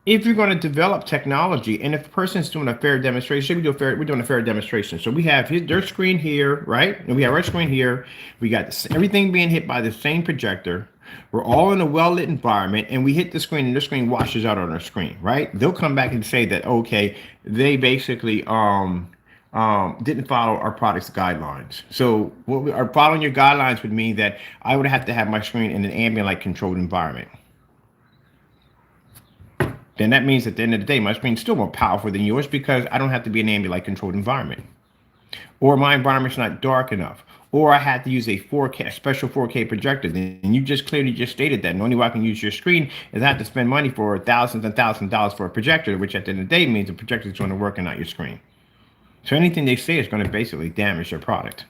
if you're going to develop technology, and if a person's doing a fair demonstration, we're doing a fair demonstration. So we have their screen here, right? And we have our screen here. We got everything being hit by the same projector. We're all in a well-lit environment, and we hit the screen, and the screen washes out on our screen, right? They'll come back and say that, okay, they basically didn't follow our product's guidelines. So following your guidelines would mean that I would have to have my screen in an ambient light controlled environment. Then that means at the end of the day, my screen's still more powerful than yours because I don't have to be in an ambient light controlled environment. Or my environment's not dark enough. Or I had to use a 4K, a special 4K projector. And you just clearly just stated that. And the only way I can use your screen is I have to spend money for thousands and thousands of dollars for a projector, which at the end of the day means the projector is going to work and not your screen. So anything they say is going to basically damage your product.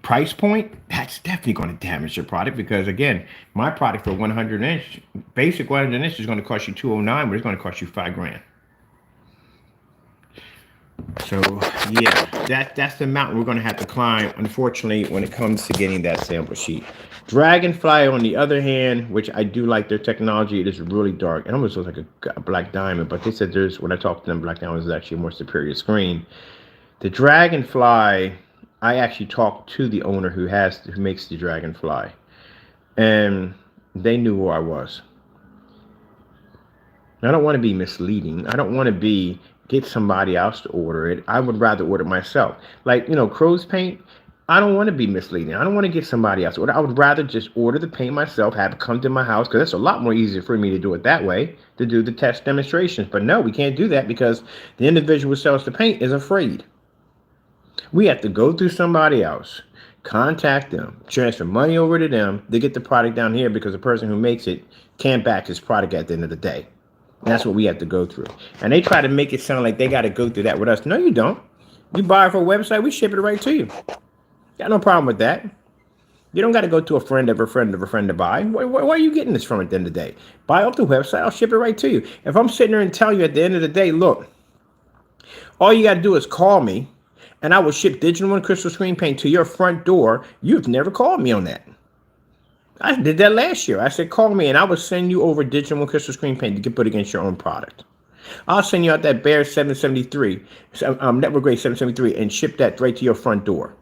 Price point, that's definitely going to damage your product because, again, my product for 100 inch, basic 100 inch is going to cost you $209, but it's going to cost you $5,000. So, yeah, that's the mountain we're going to have to climb, unfortunately, when it comes to getting that sample sheet. Dragonfly, on the other hand, which I do like their technology, it is really dark. It almost looks like a black diamond, but they said when I talked to them, black diamond is actually a more superior screen. The Dragonfly, I actually talked to the owner who makes the Dragonfly, and they knew who I was. I don't want to be misleading. I don't want to get somebody else to order it. I would rather order it myself. Like, crow's paint, I don't want to be misleading. I don't want to get somebody else to order. I would rather just order the paint myself, have it come to my house, because it's a lot more easier for me to do it that way, to do the test demonstrations. But no, we can't do that because the individual who sells the paint is afraid. We have to go through somebody else, contact them, transfer money over to them to get the product down here because the person who makes it can't back his product at the end of the day. And that's what we have to go through. And they try to make it sound like they got to go through that with us. No, you don't. You buy it from a website, we ship it right to you. Got no problem with that. You don't got to go to a friend of a friend of a friend to buy. Where are you getting this from at the end of the day? Buy off the website, I'll ship it right to you. If I'm sitting there and tell you at the end of the day, look, all you got to do is call me, and I will ship Digital One Crystal Screen Paint to your front door. You've never called me on that. I did that last year. I said, call me, and I will send you over Digital One Crystal Screen Paint to get put against your own product. I'll send you out that Bear 773, network grade 773, and ship that right to your front door.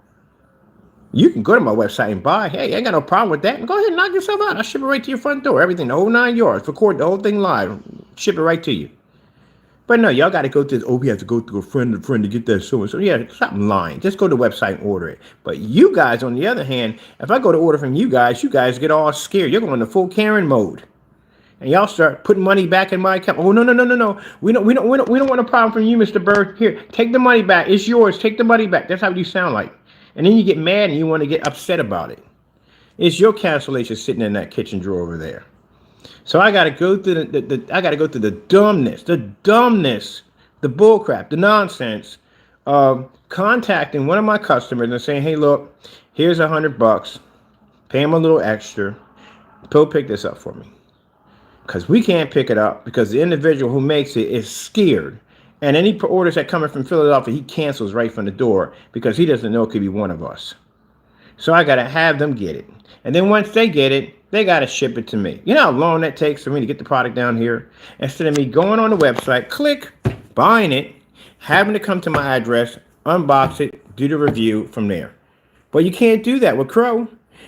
You can go to my website and buy. Hey, I ain't got no problem with that. Go ahead and knock yourself out. I'll ship it right to your front door. Everything, the whole 9 yards. Record the whole thing live. Ship it right to you. But no, y'all got to go through this. Oh, we have to go through a friend to get that so-and-so. Yeah, stop lying. Just go to the website and order it. But you guys, on the other hand, if I go to order from you guys get all scared. You're going to full Karen mode. And y'all start putting money back in my account. Oh, no. We don't want a problem from you, Mr. Bird. Here, take the money back. It's yours. Take the money back. That's how you sound like. And then you get mad and you want to get upset about it. It's your cancellation sitting in that kitchen drawer over there. So I got to go through the dumbness, the bullcrap, the nonsense of contacting one of my customers and saying, hey, look, here's $100. Pay him a little extra. Go pick this up for me. Because we can't pick it up because the individual who makes it is scared. And any orders that come in from Philadelphia, he cancels right from the door because he doesn't know it could be one of us. So I got to have them get it. And then once they get it, they got to ship it to me. You know how long that takes for me to get the product down here? Instead of me going on the website, click, buying it, having to come to my address, unbox it, do the review from there. But you can't do that with Crow,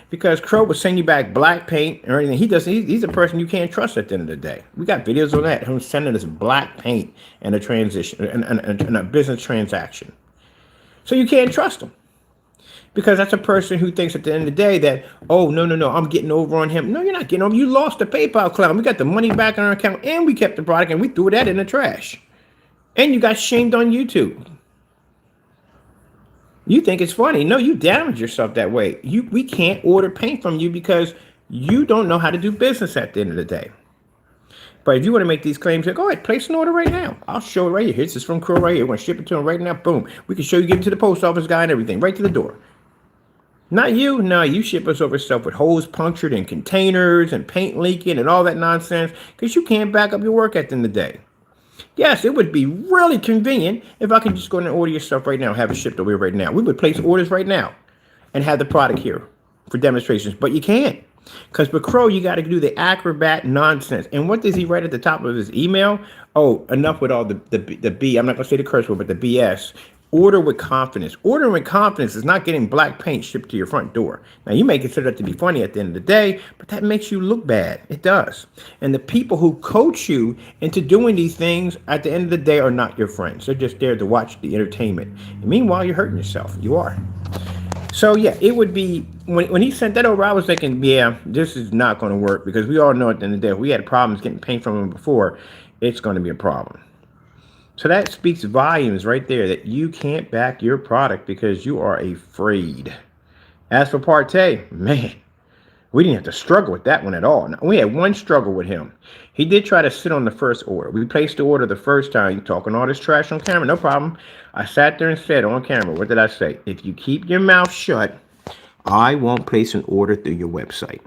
because Crow will send you back black paint or anything. He's a person you can't trust at the end of the day. We got videos on that. Him sending us black paint and a transition and a business transaction. So you can't trust him. Because that's a person who thinks at the end of the day that, oh, no, I'm getting over on him. No, you're not getting over. You lost the PayPal clown. We got the money back on our account, and we kept the product, and we threw that in the trash. And you got shamed on YouTube. You think it's funny. No, you damage yourself that way. We can't order paint from you because you don't know how to do business at the end of the day. But if you want to make these claims, go ahead, place an order right now. I'll show it right here. This is from Crow right here. We're going to ship it to him right now. Boom. We can show you, give it to the post office guy and everything, right to the door. Not you. No, you ship us over stuff with holes punctured in containers and paint leaking and all that nonsense because you can't back up your work at the end of the day. Yes, it would be really convenient if I could just go in and order your stuff right now and have it shipped over here right now. We would place orders right now and have the product here for demonstrations, but you can't. Because with Crow, you got to do the acrobat nonsense. And what does he write at the top of his email? Oh, enough with all the B. I'm not going to say the curse word, but the BS. Order with confidence. Ordering with confidence is not getting black paint shipped to your front door. Now, you may consider that to be funny at the end of the day, but that makes you look bad. It does. And the people who coach you into doing these things at the end of the day are not your friends. They're just there to watch the entertainment. And meanwhile, you're hurting yourself. You are. So, yeah, it would be, when he sent that over, I was thinking, yeah, this is not going to work because we all know at the end of the day, if we had problems getting paint from him before, it's going to be a problem. So that speaks volumes right there that you can't back your product because you are afraid. As for Partey, man, we didn't have to struggle with that one at all. We had one struggle with him. He did try to sit on the first order. We placed the order the first time. You talking all this trash on camera, no problem. I sat there and said on camera, what did I say? If you keep your mouth shut, I won't place an order through your website.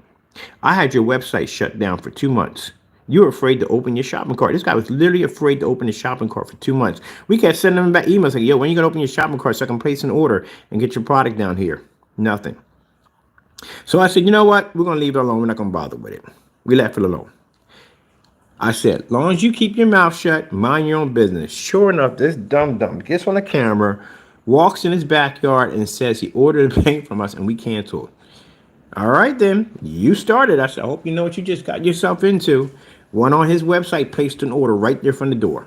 I had your website shut down for 2 months. You were afraid to open your shopping cart. This guy was literally afraid to open his shopping cart for 2 months. We kept sending him back emails like, yo, when are you going to open your shopping cart so I can place an order and get your product down here? Nothing. So I said, you know what? We're going to leave it alone. We're not going to bother with it. We left it alone. I said, as long as you keep your mouth shut, mind your own business. Sure enough, this dumb gets on the camera, walks in his backyard and says he ordered a paint from us and we canceled. All right, then. You started. I said, I hope you know what you just got yourself into. Went on his website, placed an order right there from the door.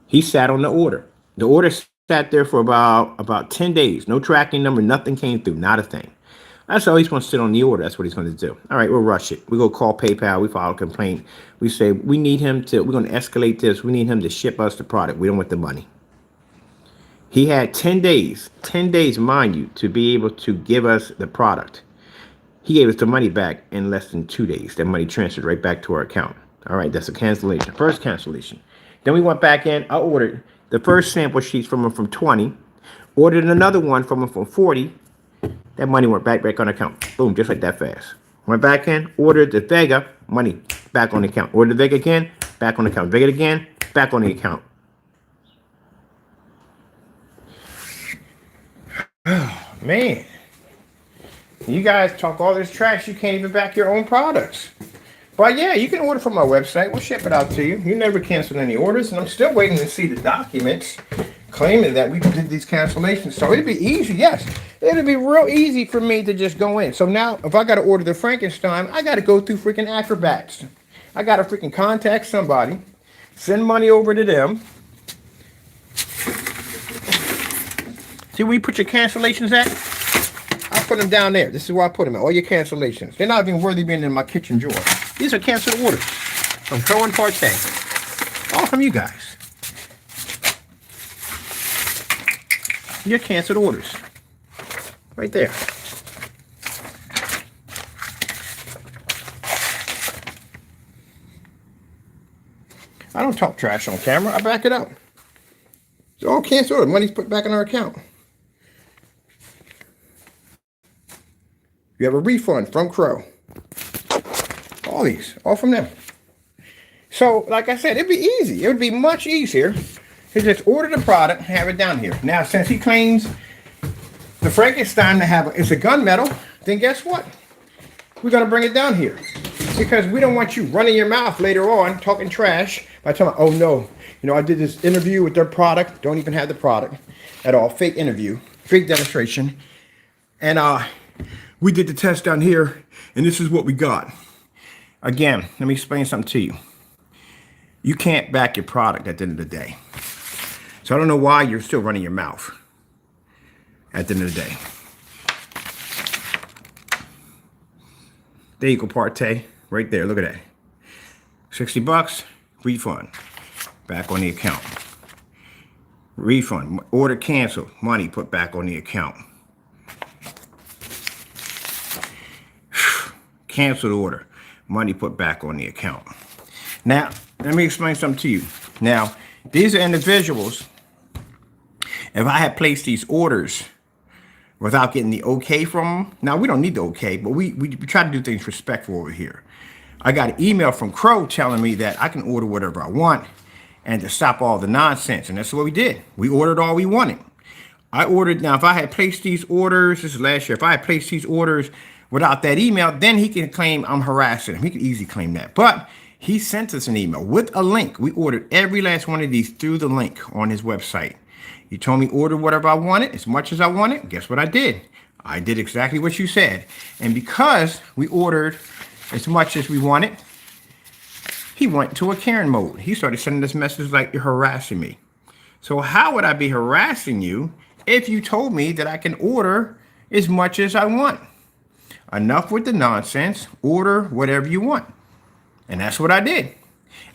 He sat on the order. The order sat there for about 10 days. No tracking number, nothing came through, not a thing. I said, oh, he's going to sit on the order. That's what he's going to do. All right, we'll rush it. We go call PayPal. We file a complaint. We say, we're going to escalate this. We need him to ship us the product. We don't want the money. He had 10 days, mind you, to be able to give us the product. He gave us the money back in less than 2 days. That money transferred right back to our account. All right, that's a cancellation. First cancellation. Then we went back in. I ordered the first sample sheets from him from 20. Ordered another one from him from 40. That money went back on the account. Boom, just like that fast. Went back in, ordered the Vega, money back on the account. Ordered the Vega again, back on the account. Vega again, back on the account. Oh, man. You guys talk all this trash, you can't even back your own products. But yeah, you can order from my website. We'll ship it out to you. You never canceled any orders, and I'm still waiting to see the documents claiming that we did these cancellations. So it'd be easy, yes. It'd be real easy for me to just go in. So now, if I got to order the Frankenstein, I got to go through freaking acrobats. I got to freaking contact somebody, send money over to them. See where you put your cancellations at? I put them down there. This is where I put them at. All your cancellations. They're not even worthy being in my kitchen drawer. These are canceled orders from Crow and Partey. All from you guys. Your canceled orders. Right there. I don't talk trash on camera. I back it up. It's all canceled orders. Money's put back in our account. You have a refund from Crow. All these, all from them. So, like I said, it'd be easy. It would be much easier to just order the product and have it down here. Now, since he claims the Frankenstein is a gunmetal, then guess what? We're going to bring it down here because we don't want you running your mouth later on talking trash by telling, oh no, I did this interview with their product, don't even have the product at all, fake interview, fake demonstration, and we did the test down here and this is what we got. Again, let me explain something to you. You can't back your product at the end of the day. So I don't know why you're still running your mouth at the end of the day. There you go, Partey. Right there. Look at that. $60. Refund. Back on the account. Refund. Order canceled. Money put back on the account. Canceled order. Money put back on the account. Now, let me explain something to you. Now, these are individuals. If I had placed these orders without getting the okay from them, now we don't need the okay, but we try to do things respectful over here. I got an email from Crow telling me that I can order whatever I want and to stop all the nonsense, and that's what we did. We ordered all we wanted. I ordered, now if I had placed these orders, this is last year, if I had placed these orders without that email, then he can claim I'm harassing him. He can easily claim that. But he sent us an email with a link. We ordered every last one of these through the link on his website. He told me order whatever I wanted, as much as I wanted. Guess what I did? I did exactly what you said. And because we ordered as much as we wanted, he went to a Karen mode. He started sending us messages like, you're harassing me. So how would I be harassing you if you told me that I can order as much as I want? Enough with the nonsense. Order whatever you want. And that's what I did.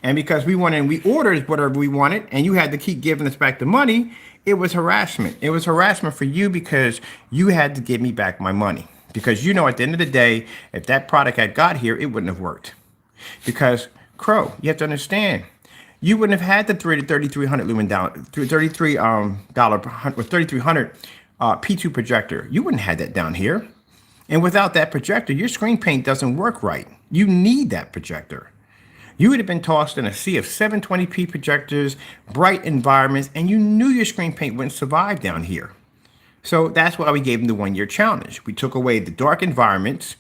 And because we ordered whatever we wanted, and you had to keep giving us back the money, it was harassment. It was harassment for you because you had to give me back my money. Because at the end of the day, if that product had got here, it wouldn't have worked. Because Crow, you have to understand, you wouldn't have had the $3,300 lumen down, $3,300 P2 projector. You wouldn't have had that down here. And without that projector, your screen paint doesn't work right. You need that projector. You would have been tossed in a sea of 720p projectors, bright environments, and you knew your screen paint wouldn't survive down here. So that's why we gave them the 1-year challenge. We took away the dark environments,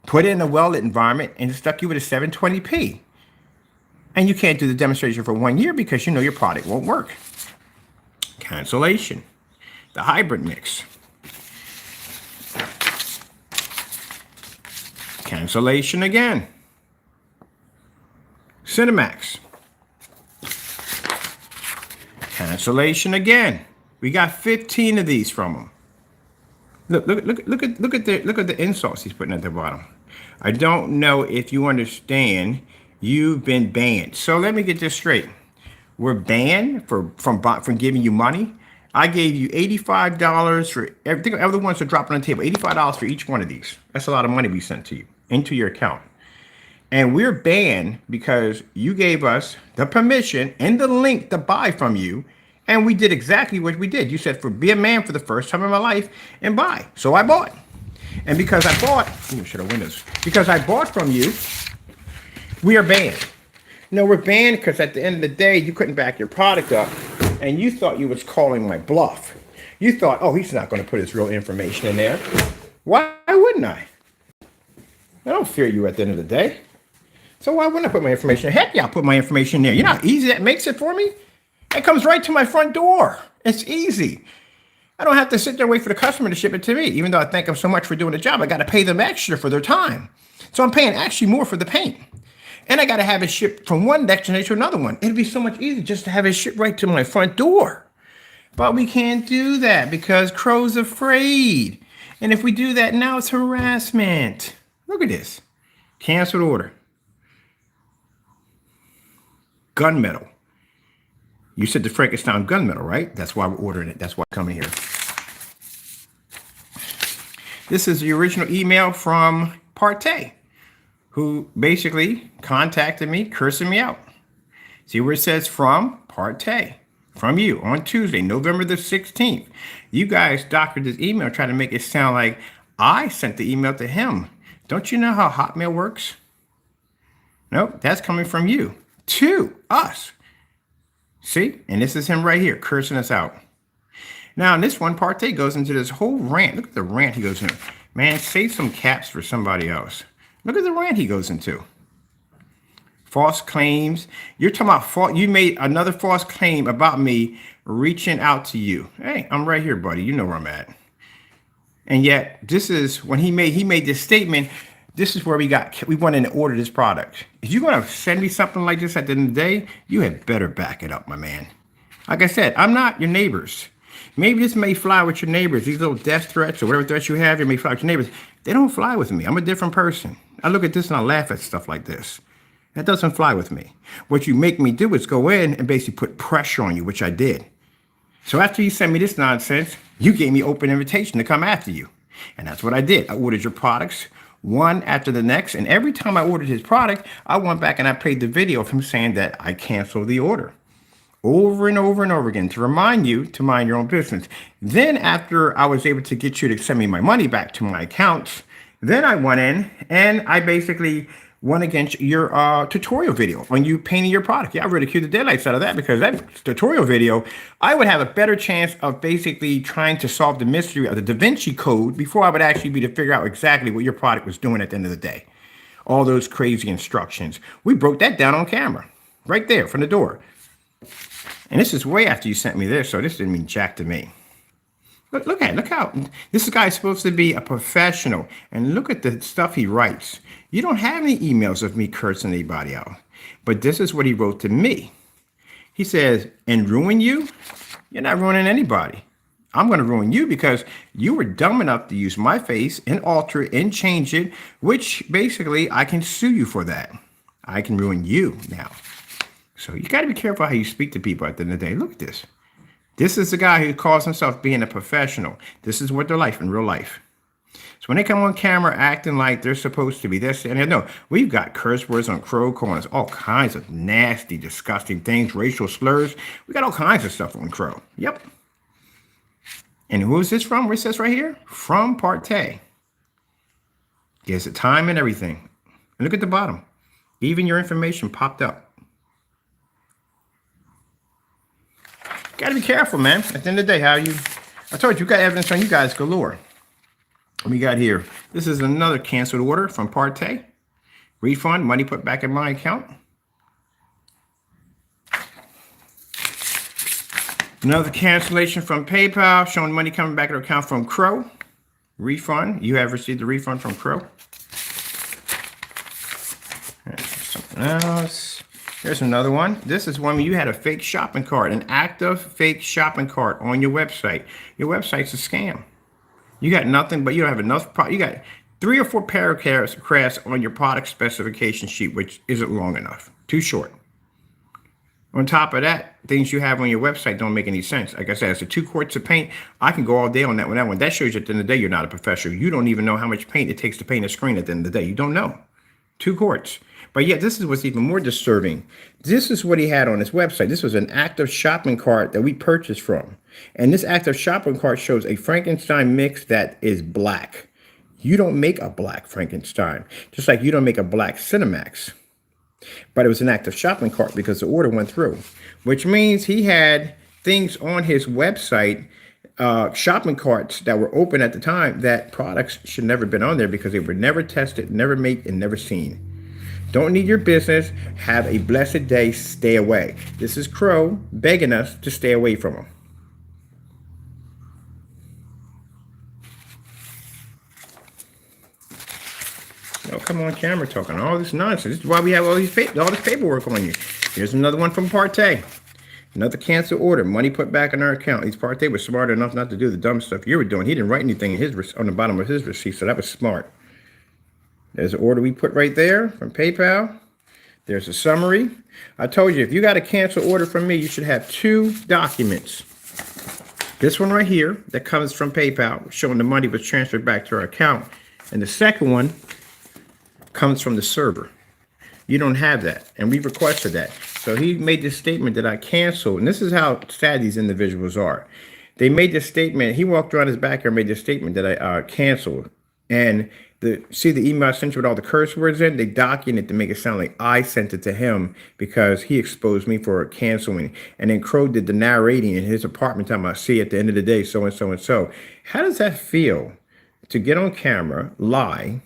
put it in a well-lit environment, and stuck you with a 720p. And you can't do the demonstration for 1 year because your product won't work. Cancellation. The hybrid mix. Cancellation again. Cinemax. Cancellation again. We got 15 of these from them. Look at the insults he's putting at the bottom. I don't know if you understand. You've been banned. So let me get this straight. We're banned from giving you money. I gave you $85 for everything. Other ones are dropping on the table. $85 for each one of these. That's a lot of money we sent to you into your account. And we're banned because you gave us the permission and the link to buy from you. And we did exactly what we did. You said, be a man for the first time in my life and buy. So I bought. And because I bought, because I bought from you, we are banned. No, we're banned because at the end of the day, you couldn't back your product up. And you thought you was calling my bluff. You thought, oh, he's not going to put his real information in there. Why wouldn't I? I don't fear you at the end of the day. So why wouldn't I put my information in? Heck yeah, I'll put my information in there. You know how easy that makes it for me? It comes right to my front door. It's easy. I don't have to sit there and wait for the customer to ship it to me. Even though I thank them so much for doing the job, I got to pay them extra for their time. So I'm paying actually more for the paint. And I got to have it shipped from one destination to another one. It'd be so much easier just to have it shipped right to my front door. But we can't do that because Crow's afraid. And if we do that now, it's harassment. Look at this. Canceled order. Gunmetal. You said the Frankenstein gunmetal, right? That's why we're ordering it. That's why I'm coming here. This is the original email from Partey, who basically contacted me, cursing me out. See where it says from Partey, from you on Tuesday, November the 16th. You guys doctored this email trying to make it sound like I sent the email to him. Don't you know how Hotmail works? Nope, that's coming from you to us. See? And this is him right here cursing us out. Now, in this one, Partey goes into this whole rant. Look at the rant he goes into. Man, save some caps for somebody else. Look at the rant he goes into. False claims. You're talking about fault. You made another false claim about me reaching out to you. Hey, I'm right here, buddy. You know where I'm at. And yet, this is when he made this statement. This is where we went in to order this product. If you're gonna send me something like this at the end of the day, you had better back it up, my man. Like I said, I'm not your neighbors. Maybe this may fly with your neighbors. These little death threats or whatever threats you have, they may fly with your neighbors. They don't fly with me. I'm a different person. I look at this and I laugh at stuff like this. That doesn't fly with me. What you make me do is go in and basically put pressure on you, which I did. So after you sent me this nonsense, you gave me open invitation to come after you. And that's what I did. I ordered your products one after the next. And every time I ordered his product, I went back and I played the video of him saying that I canceled the order. Over and over and over again to remind you to mind your own business. Then after I was able to get you to send me my money back to my accounts, then I went in and I basically went against your tutorial video on you painting your product. Yeah, I ridiculed the daylights out of that because that tutorial video, I would have a better chance of basically trying to solve the mystery of the Da Vinci Code before I would actually be to figure out exactly what your product was doing at the end of the day. All those crazy instructions. We broke that down on camera right there from the door. And this is way after you sent me this, so this didn't mean jack to me. Look how this guy's supposed to be a professional, and look at the stuff he writes. You don't have any emails of me cursing anybody out, but this is what he wrote to me. He says, "And ruin you? You're not ruining anybody. I'm going to ruin you because you were dumb enough to use my face and alter it and change it, which basically I can sue you for that. I can ruin you now." So you got to be careful how you speak to people at the end of the day. Look at this. This is the guy who calls himself being a professional. This is what they're like in real life. So when they come on camera acting like they're supposed to be this, and no, we've got curse words on Crow calling us all kinds of nasty, disgusting things, racial slurs. We got all kinds of stuff on Crow. Yep. And who is this from? Where it says right here? From Partey. Gives it time and everything. And look at the bottom. Even your information popped up. Got to be careful, man. At the end of the day, I told you, got evidence on you guys galore. What we got here? This is another canceled order from Partey. Refund, money put back in my account. Another cancellation from PayPal, showing money coming back in the account from Crow. Refund, you have received the refund from Crow. Something else. Here's another one. This is one where you had a fake shopping cart, an active fake shopping cart on your website. Your website's a scam. You got nothing, but you don't have enough. You got 3 or 4 paragraphs on your product specification sheet, which isn't long enough. Too short. On top of that, things you have on your website don't make any sense. Like I said, it's a 2 quarts of paint. I can go all day on that one. That shows you at the end of the day you're not a professional. You don't even know how much paint it takes to paint a screen at the end of the day. You don't know. 2 quarts. But yet, this is what's even more disturbing. This is what he had on his website. This was an active shopping cart that we purchased from. And this active shopping cart shows a Frankenstein mix that is black. You don't make a black Frankenstein, just like you don't make a black Cinemax. But it was an active shopping cart because the order went through, which means he had things on his website, shopping carts that were open at the time that products should never have been on there because they were never tested, never made, and never seen. Don't need your business. Have a blessed day. Stay away. This is Crow begging us to stay away from him. Oh, come on camera talking all this nonsense. This is why we have all this paperwork on you. Here's another one from Partey. Another cancel order. Money put back in our account. These Partey was smart enough not to do the dumb stuff you were doing. He didn't write anything in on the bottom of his receipt, so that was smart. There's an order we put right there from PayPal. There's a summary. I told you, if you got a cancel order from me, you should have 2 documents. This one right here that comes from PayPal, showing the money was transferred back to our account. And the second one comes from the server. You don't have that, and we requested that. So he made this statement that I canceled, and this is how sad these individuals are. They made this statement. He walked around his back and made this statement that I canceled And see the email I sent you with all the curse words in? They document it to make it sound like I sent it to him because he exposed me for canceling. And then Crow did the narrating in his apartment time. I see at the end of the day, so and so and so. How does that feel to get on camera, lie,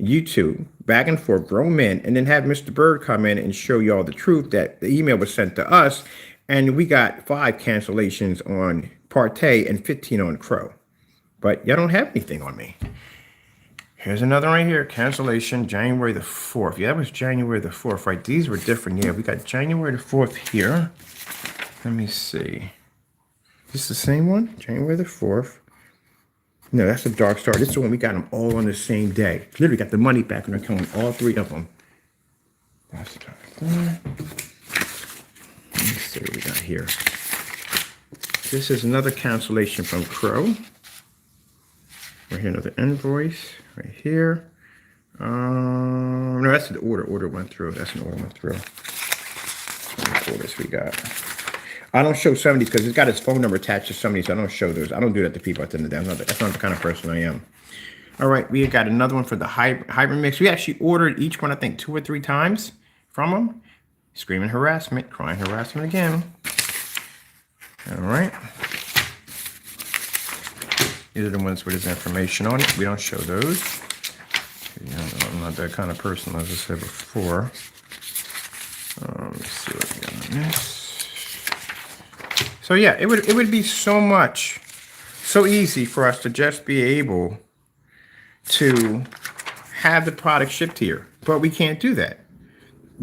YouTube, back and forth, grown men, and then have Mr. Bird come in and show you all the truth that the email was sent to us, and we got 5 cancellations on Partay and 15 on Crow. But y'all don't have anything on me. Here's another right here, cancellation, January the 4th. Yeah, that was January the 4th, right? These were different. Yeah, we got January the 4th here. Let me see. Is this the same one? January the 4th. No, that's a dark star. This is the one we got them all on the same day. Literally got the money back in our account, all 3 of them. That's the dark star. Let me see what we got here. This is another cancellation from Crow. Right here, another invoice right here. No, that's the order. Order went through. That's an order went through. How many orders we got? I don't show some of these because it's got his phone number attached to some of these. I don't show those. I don't do that to people at the end of the day. That's not the kind of person I am. All right, we got another one for the hybrid mix. We actually ordered each one, I think, 2 or 3 times from them. Screaming harassment, crying harassment again. All right. These are the ones with his information on it. We don't show those. You know, I'm not that kind of person, as I said before. Let's see what we got on this. So yeah, it would be so easy for us to just be able to have the product shipped here, but we can't do that.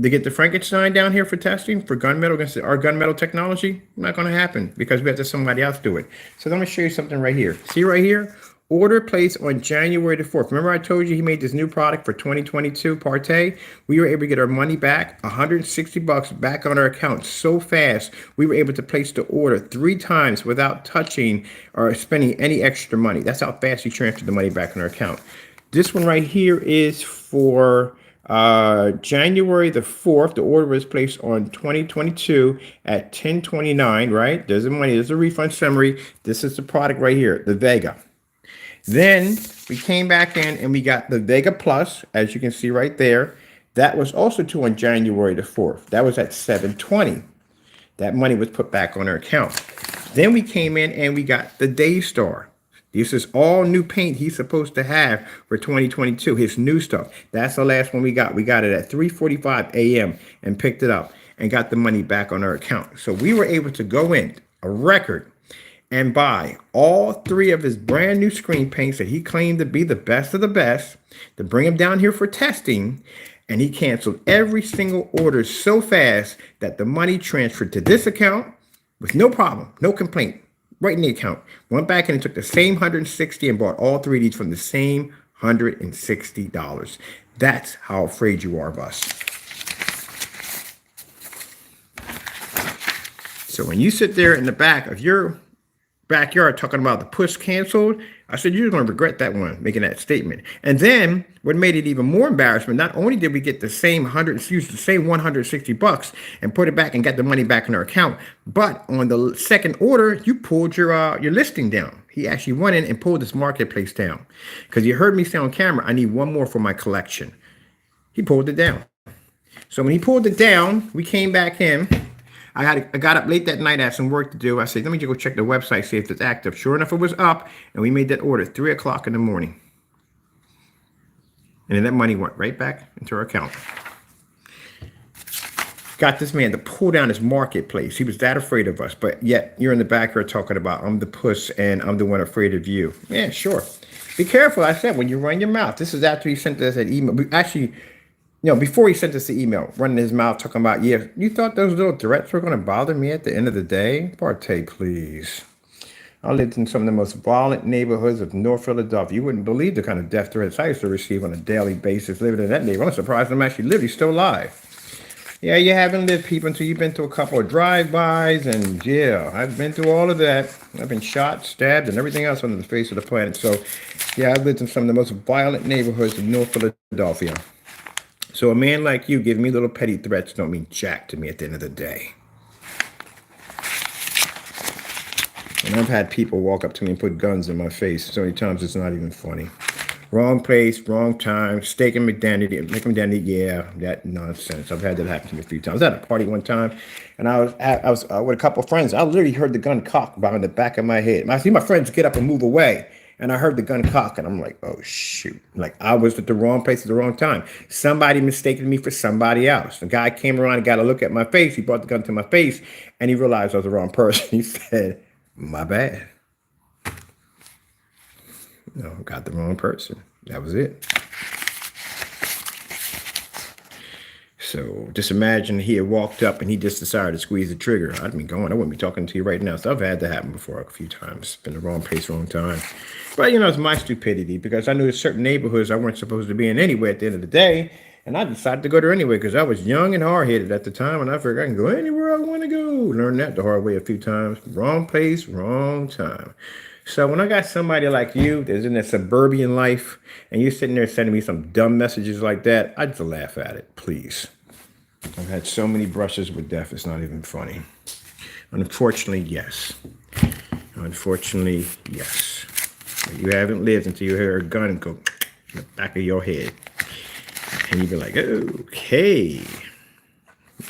To get the Frankenstein down here for testing for gunmetal against our gunmetal technology, not going to happen because we have to somebody else do it. So let me show you something right here. See right here, order placed on January the 4th. Remember I told you he made this new product for 2022 Partay? We were able to get our money back, $160 back on our account so fast. We were able to place the order 3 times without touching or spending any extra money. That's how fast he transferred the money back on our account. This one right here is for January the 4th. The order was placed on 2022 at 10/29, right? There's the money. There's a refund summary. This is the product right here, the Vega. Then we came back in and we got the Vega Plus, as you can see right there. That was also due on January the 4th. That was at 7/20. That money was put back on our account. Then we came in and we got the Daystar. This is all new paint he's supposed to have for 2022, his new stuff. That's the last one we got. We got it at 3:45 a.m. and picked it up and got the money back on our account. So we were able to go in, a record, and buy all 3 of his brand new screen paints that he claimed to be the best of the best, to bring them down here for testing. And he canceled every single order so fast that the money transferred to this account with no problem, no complaint. Right in the account. Went back and took the same 160 and bought all 3 of these from the same $160. That's how afraid you are of us. So when you sit there in the back of your backyard talking about the push canceled, I said, you're going to regret that one, making that statement. And then what made it even more embarrassment, not only did we get the same $160 and put it back and got the money back in our account, but on the second order, you pulled your listing down. He actually went in and pulled this marketplace down because you heard me say on camera, I need 1 more for my collection. He pulled it down. So when he pulled it down, we came back in. I got up late that night, I had some work to do. I said, let me just go check the website, see if it's active. Sure enough, it was up, and we made that order 3 o'clock in the morning. And then that money went right back into our account. Got this man to pull down his marketplace. He was that afraid of us, but yet you're in the back here talking about I'm the puss and I'm the one afraid of you. Yeah, sure. Be careful, I said, when you run your mouth. This is after he sent us an email. Before he sent us the email, running his mouth, talking about, yeah, you thought those little threats were going to bother me at the end of the day? Partay, please. I lived in some of the most violent neighborhoods of North Philadelphia. You wouldn't believe the kind of death threats I used to receive on a daily basis living in that neighborhood. I'm surprised I'm actually living, still alive. Yeah, you haven't lived, people, until you've been to a couple of drive-bys, and yeah, I've been through all of that. I've been shot, stabbed, and everything else on the face of the planet. So, yeah, I've lived in some of the most violent neighborhoods of North Philadelphia. So a man like you giving me little petty threats don't mean jack to me at the end of the day. And I've had people walk up to me and put guns in my face so many times it's not even funny. Wrong place, wrong time, mistaken identity, yeah, that nonsense. I've had that happen to me a few times. I was at a party one time, and I was with a couple of friends. I literally heard the gun cock behind the back of my head. I see my friends get up and move away, and I heard the gun cock, and I'm like, oh shoot. Like I was at the wrong place at the wrong time. Somebody mistaken me for somebody else. The guy came around and got a look at my face. He brought the gun to my face, and he realized I was the wrong person. He said, my bad. No, got the wrong person. That was it. So just imagine he had walked up and he just decided to squeeze the trigger. I'd be going. I wouldn't be talking to you right now. So I've had that happen before a few times. Been the wrong place, wrong time. But, it's my stupidity because I knew there's certain neighborhoods I weren't supposed to be in anyway at the end of the day. And I decided to go there anyway because I was young and hard-headed at the time. And I figured I can go anywhere I want to go. Learned that the hard way a few times. Wrong place, wrong time. So when I got somebody like you that's in that suburban life and you're sitting there sending me some dumb messages like that, I just laugh at it, please. I've had so many brushes with death, it's not even funny. Unfortunately, yes. Unfortunately, yes. You haven't lived until you hear a gun go in the back of your head. And you be like, okay.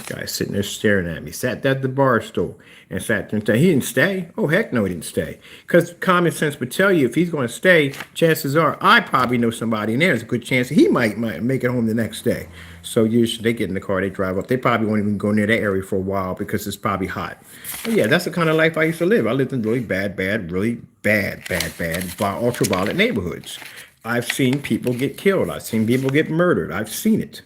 Guy sitting there staring at me. Sat at the bar stool and sat there and said, he didn't stay. Oh, heck no, he didn't stay. Because common sense would tell you if he's going to stay, chances are I probably know somebody in there. There's a good chance he might make it home the next day. So usually they get in the car, they drive up. They probably won't even go near that area for a while because it's probably hot. But yeah, that's the kind of life I used to live. I lived in really bad, ultraviolet neighborhoods. I've seen people get killed. I've seen people get murdered. I've seen it.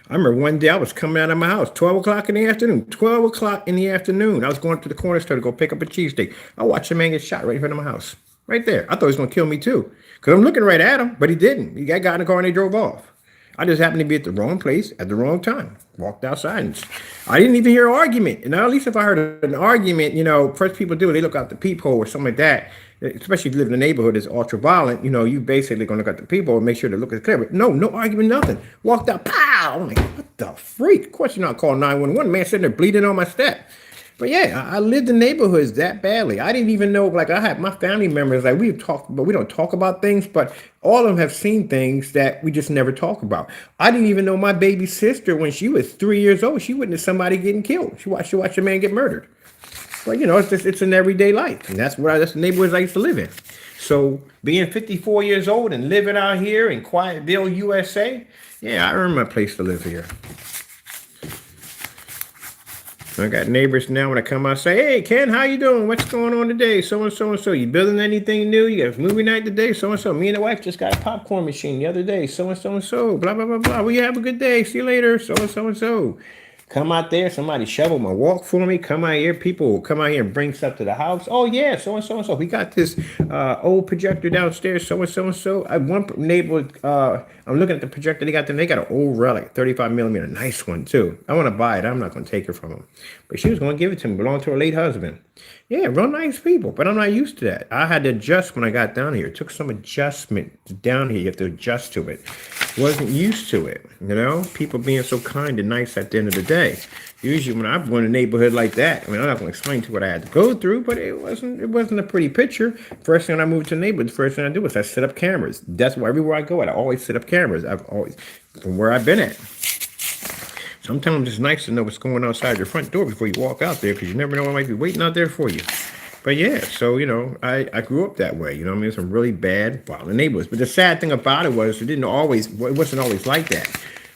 I remember one day I was coming out of my house, 12 o'clock in the afternoon. 12 o'clock in the afternoon. I was going to the corner store to go pick up a cheesesteak. I watched a man get shot right in front of my house. Right there. I thought he was going to kill me too. Because I'm looking right at him, but he didn't. He got in the car and they drove off. I just happened to be at the wrong place at the wrong time. Walked outside and I didn't even hear an argument. And at least if I heard an argument, first people do, they look out the peephole or something like that. Especially if you live in a neighborhood that's ultraviolet, you basically going to look at the people and make sure the look is clear. But no argument, nothing. Walked out, pow! I'm like, what the freak? Of course you're not calling 911. Man sitting there bleeding on my step. But yeah, I lived in neighborhoods that badly. I didn't even know, I had my family members, we talk, but we don't talk about things, but all of them have seen things that we just never talk about. I didn't even know my baby sister, when she was 3 years old, she witnessed somebody getting killed. She watched a man get murdered. But it's an everyday life. And that's the neighborhoods I used to live in. So being 54 years old and living out here in Quietville, USA, yeah, I earned my place to live here. I got neighbors now when I come out say, hey, Ken, how you doing? What's going on today? So and so and so. You building anything new? You got a movie night today? So and so. Me and the wife just got a popcorn machine the other day. So and so and so. Blah, blah, blah, blah. Well, you have a good day. See you later. So and so and so. Come out there, somebody shovel my walk for me. Come out here, people will come out here and bring stuff to the house. Oh yeah, so and so and so. We got this old projector downstairs. So and so and so. One neighbor, I'm looking at the projector they got. They got an old relic, 35 millimeter, nice one too. I want to buy it. I'm not going to take it from them, but she was going to give it to me. Belonged to her late husband. Yeah, real nice people, but I'm not used to that. I had to adjust when I got down here. It took some adjustment down here. You have to adjust to it. Wasn't used to it, People being so kind and nice at the end of the day. Usually when I'm in a neighborhood like that, I'm not going to explain to you what I had to go through, but it wasn't a pretty picture. First thing when I moved to the neighborhood, the first thing I do is I set up cameras. That's why everywhere I go I always set up cameras. I've always, from where I've been at. Sometimes it's nice to know what's going on outside your front door before you walk out there, because you never know what might be waiting out there for you. But yeah, so, I grew up that way. Some really bad, violent neighborhoods. But the sad thing about it was it wasn't always like that.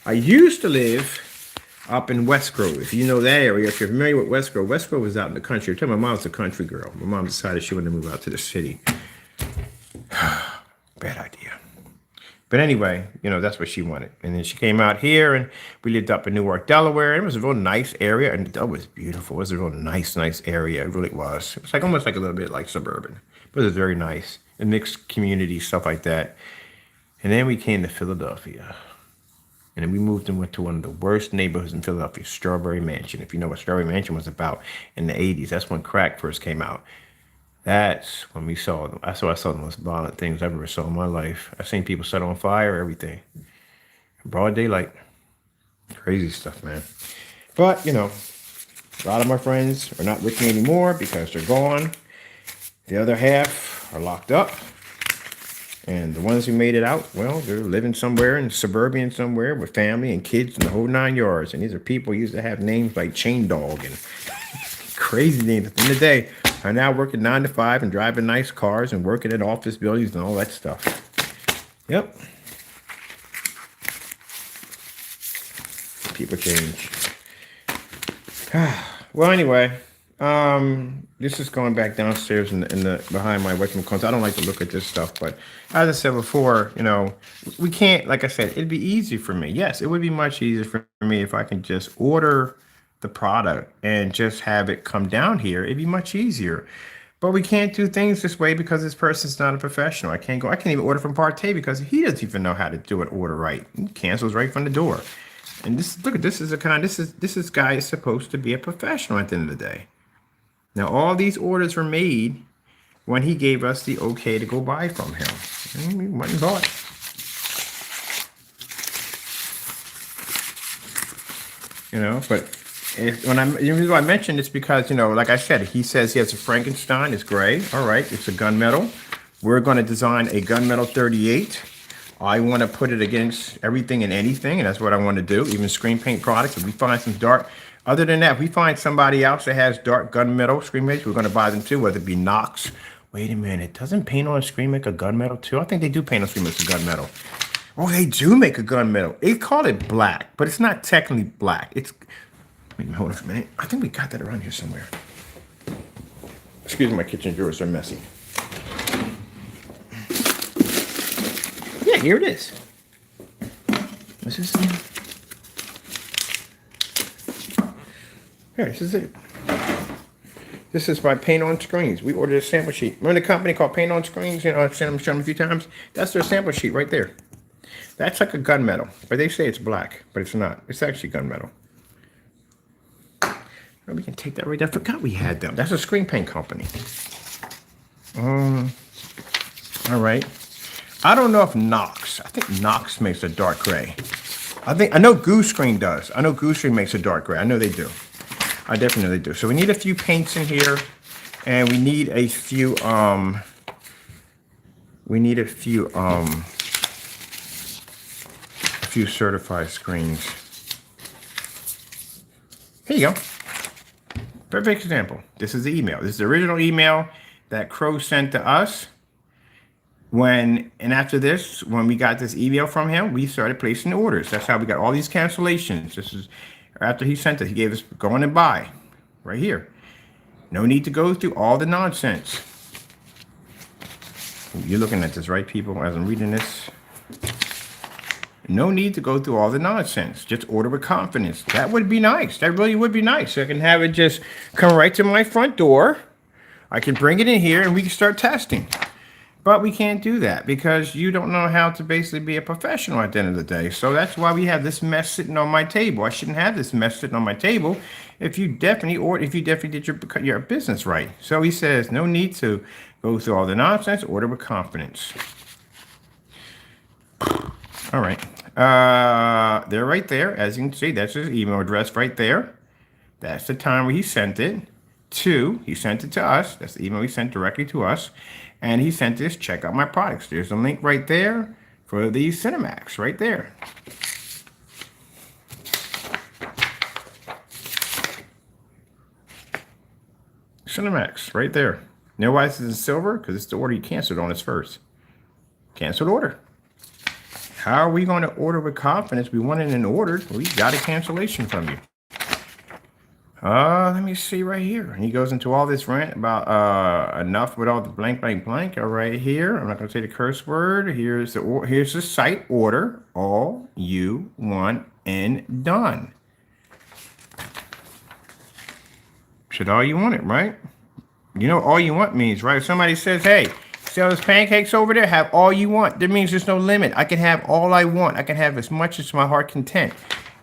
I used to live up in West Grove. If you know that area, if you're familiar with West Grove was out in the country. I tell my mom's a country girl. My mom decided she wanted to move out to the city. Bad idea. But anyway, that's what she wanted. And then she came out here and we lived up in Newark, Delaware. And it was a real nice area. And that was beautiful. It was a real nice area. It really was. It was almost like a little bit like suburban. But it was very nice. A mixed community, stuff like that. And then we came to Philadelphia. And then we moved and went to one of the worst neighborhoods in Philadelphia, Strawberry Mansion. If you know what Strawberry Mansion was about in the 80s, that's when crack first came out. That's when we saw them. I saw the most violent things I've ever saw in my life. I've seen people set on fire, everything. Broad daylight. Crazy stuff, man. But, a lot of my friends are not with me anymore because they're gone. The other half are locked up. And the ones who made it out, well, they're living somewhere in suburban somewhere with family and kids and the whole 9 yards. And these are people who used to have names like Chain Dog and crazy names. At the end of the day, are now working 9 to 5 and driving nice cars and working in office buildings and all that stuff. Yep. People change. Well, anyway, this is going back downstairs in the behind my whatchamacallit. I don't like to look at this stuff, but as I said before, you know, we can't. Like I said, it'd be easy for me. Yes, it would be much easier for me if I can just order the product and just have it come down here. It'd be much easier. But we can't do things this way because this person's not a professional. I can't even order from Partey because he doesn't even know how to do an order right. He cancels right from the door. And this, look at this is a kind. This is guy is supposed to be a professional at the end of the day. Now all these orders were made when he gave us the okay to go buy from him. And we went and bought. You know, but the reason why I mentioned it's because, you know, like I said, he says he has a Frankenstein. It's gray. All right, it's a gunmetal. We're going to design a gunmetal 38. I want to put it against everything and anything, and that's what I want to do, even screen paint products. If we find some dark, other than that, if we find somebody else that has dark gunmetal screen paints, we're going to buy them too, whether it be Knox. Wait a minute, doesn't paint on screen make a gunmetal too? I think they do paint on screen make a gunmetal. Oh, they do make a gunmetal. They call it black, but it's not technically black. It's, wait, hold on for a minute. I think we got that around here somewhere. Excuse me, my kitchen drawers are messy. Yeah, here it is. This is here. This is it. This is by Paint on Screens. We ordered a sample sheet. Remember the company called Paint on Screens? You know, I've shown them a few times. That's their sample sheet right there. That's like a gunmetal, but they say it's black, but it's not. It's actually gunmetal. We can take that right there. I forgot we had them. That's a screen paint company. All right. I don't know if Knox. I think Knox makes a dark gray. I know Goose Screen does. I know Goose Screen makes a dark gray. I know they do. I definitely know they do. So we need a few paints in here, and we need a few certified screens. Here you go. Perfect example. This is the email. This is the original email that Crow sent to us. After this, when we got this email from him, we started placing orders. That's how we got all these cancellations. This is after he sent it. He gave us go on and buy right here. No need to go through all the nonsense. You're looking at this, right, people, as I'm reading this? No need to go through all the nonsense. Just order with confidence. That would be nice. That really would be nice. So I can have it just come right to my front door. I can bring it in here and we can start testing. But we can't do that because you don't know how to basically be a professional at the end of the day. So that's why we have this mess sitting on my table. I shouldn't have this mess sitting on my table if you definitely did your business right. So he says, no need to go through all the nonsense. Order with confidence. All right. They're right there. As you can see, that's his email address right there. That's the time where he sent it to. He sent it to us. That's the email he sent directly to us. And he sent this, check out my products. There's a link right there for the Cinemax right there. Cinemax right there. Know why this is in silver? Because it's the order you canceled on us first. Canceled order. How are we going to order with confidence? We want it in order. We got a cancellation from you. Let me see right here. And he goes into all this rant about enough with all the blank, blank, blank. Right here. I'm not going to say the curse word. Here's the site order. All you want and done. Should all you want it, right? You know what all you want means, right? If somebody says, hey, sell those pancakes over there, have all you want. That means there's no limit. I can have all I want. I can have as much as my heart content.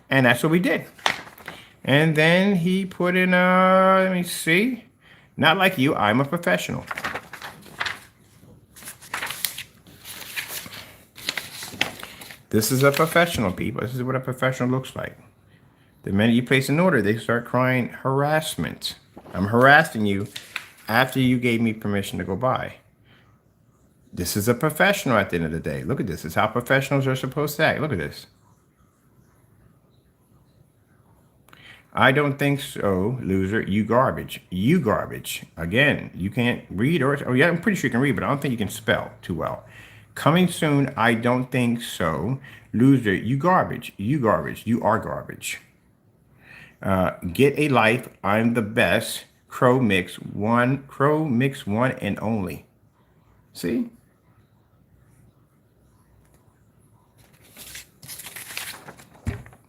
And that's what we did. And then he put in, let me see. Not like you, I'm a professional. This is a professional, people. This is what a professional looks like. The minute you place an order, they start crying harassment. I'm harassing you after you gave me permission to go buy. This is a professional at the end of the day. Look at this. This is how professionals are supposed to act. Look at this. I don't think so, loser. You garbage. You garbage. Again, you can't read or, oh yeah, I'm pretty sure you can read, but I don't think you can spell too well. Coming soon, I don't think so. Loser, you garbage. You garbage. You are garbage. Get a life. I'm the best. Crow mix one. Crow mix one and only. See?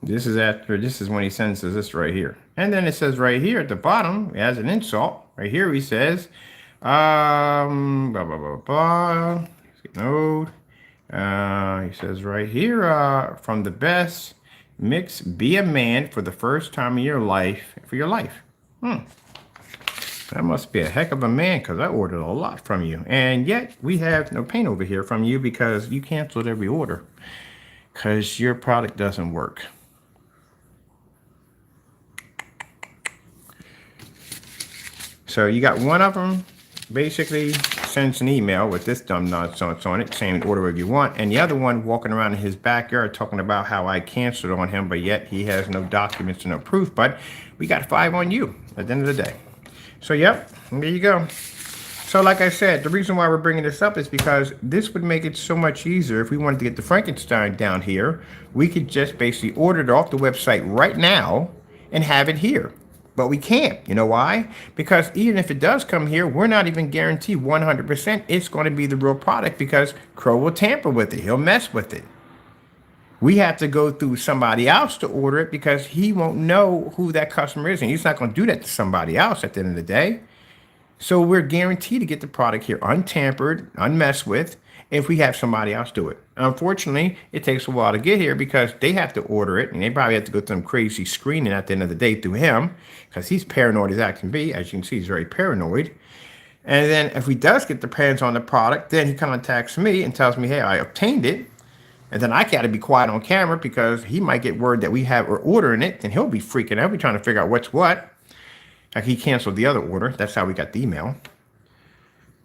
This is after, this is when he sends us this right here. And then it says right here at the bottom, as an insult, right here he says, blah, blah, blah, blah. Node. He says right here, from the best mix, be a man for the first time in your life, for your life. That must be a heck of a man, because I ordered a lot from you. And yet we have no paint over here from you because you canceled every order because your product doesn't work. So you got one of them basically sends an email with this dumb nonsense on it saying order whatever you want, and the other one walking around in his backyard talking about how I canceled on him, but yet he has no documents and no proof. But we got 5 on you at the end of the day. So yep, there you go. So like I said, the reason why we're bringing this up is because this would make it so much easier. If we wanted to get the Frankenstein down here, we could just basically order it off the website right now and have it here. But we can't. You know why? Because even if it does come here, we're not even guaranteed 100% it's going to be the real product, because Crow will tamper with it. He'll mess with it. We have to go through somebody else to order it because he won't know who that customer is, and he's not going to do that to somebody else at the end of the day. So we're guaranteed to get the product here untampered, unmessed with, if we have somebody else do it. Unfortunately, it takes a while to get here because they have to order it, and they probably have to go through some crazy screening at the end of the day through him, because he's paranoid as that can be. As you can see, he's very paranoid. And then if he does get the hands on the product, then he contacts me and tells me, hey, I obtained it. And then I got to be quiet on camera because he might get word that we're ordering it, and he'll be freaking out. We're trying to figure out what's what. Like he canceled the other order. That's how we got the email.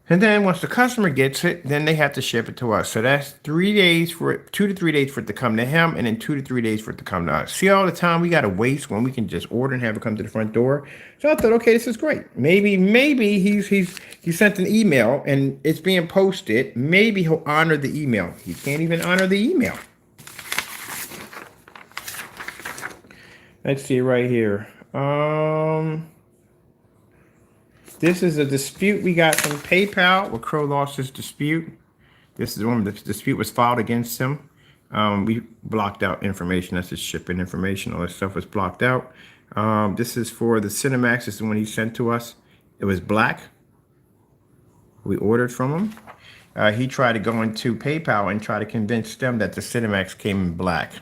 And then once the customer gets it, then they have to ship it to us. So that's 3 days for it, 2 to 3 days for it to come to him, and then 2 to 3 days for it to come to us. See all the time we got to waste when we can just order and have it come to the front door. So I thought, okay, this is great. Maybe he sent an email and it's being posted. Maybe he'll honor the email. He can't even honor the email. Let's see right here. This is a dispute we got from PayPal, where Crow lost his dispute. This is when the dispute was filed against him. We blocked out information. That's his shipping information. All that stuff was blocked out. This is for the Cinemax. This is the one he sent to us. It was black. We ordered from him. He tried to go into PayPal and try to convince them that the Cinemax came in black.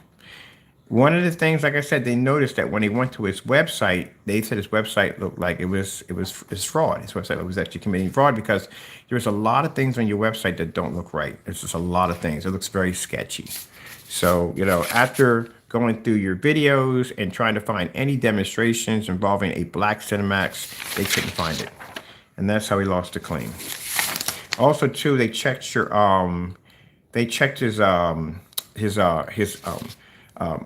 One of the things, like I said, they noticed that when they went to his website, they said his website looked like it's fraud. His website was actually committing fraud because there's a lot of things on your website that don't look right. There's just a lot of things. It looks very sketchy. So, you know, after going through your videos and trying to find any demonstrations involving a black Cinemax, they couldn't find it. And that's how he lost the claim. Also, too, they checked your his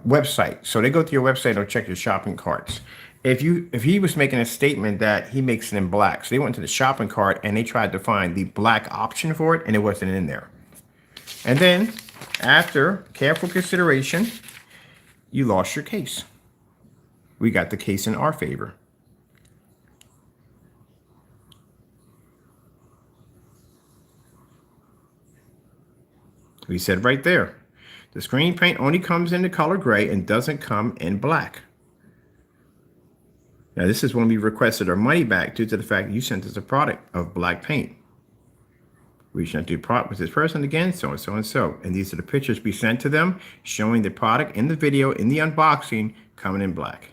website. So they go to your website and check your shopping carts. If he was making a statement that he makes it in black, so they went to the shopping cart and they tried to find the black option for it, and it wasn't in there. And then, after careful consideration, you lost your case. We got the case in our favor. We said right there, the screen paint only comes in the color gray and doesn't come in black. Now, this is when we requested our money back due to the fact that you sent us a product of black paint. We sent the product with this person again, so and so and so. And these are the pictures we sent to them showing the product in the video, in the unboxing, coming in black.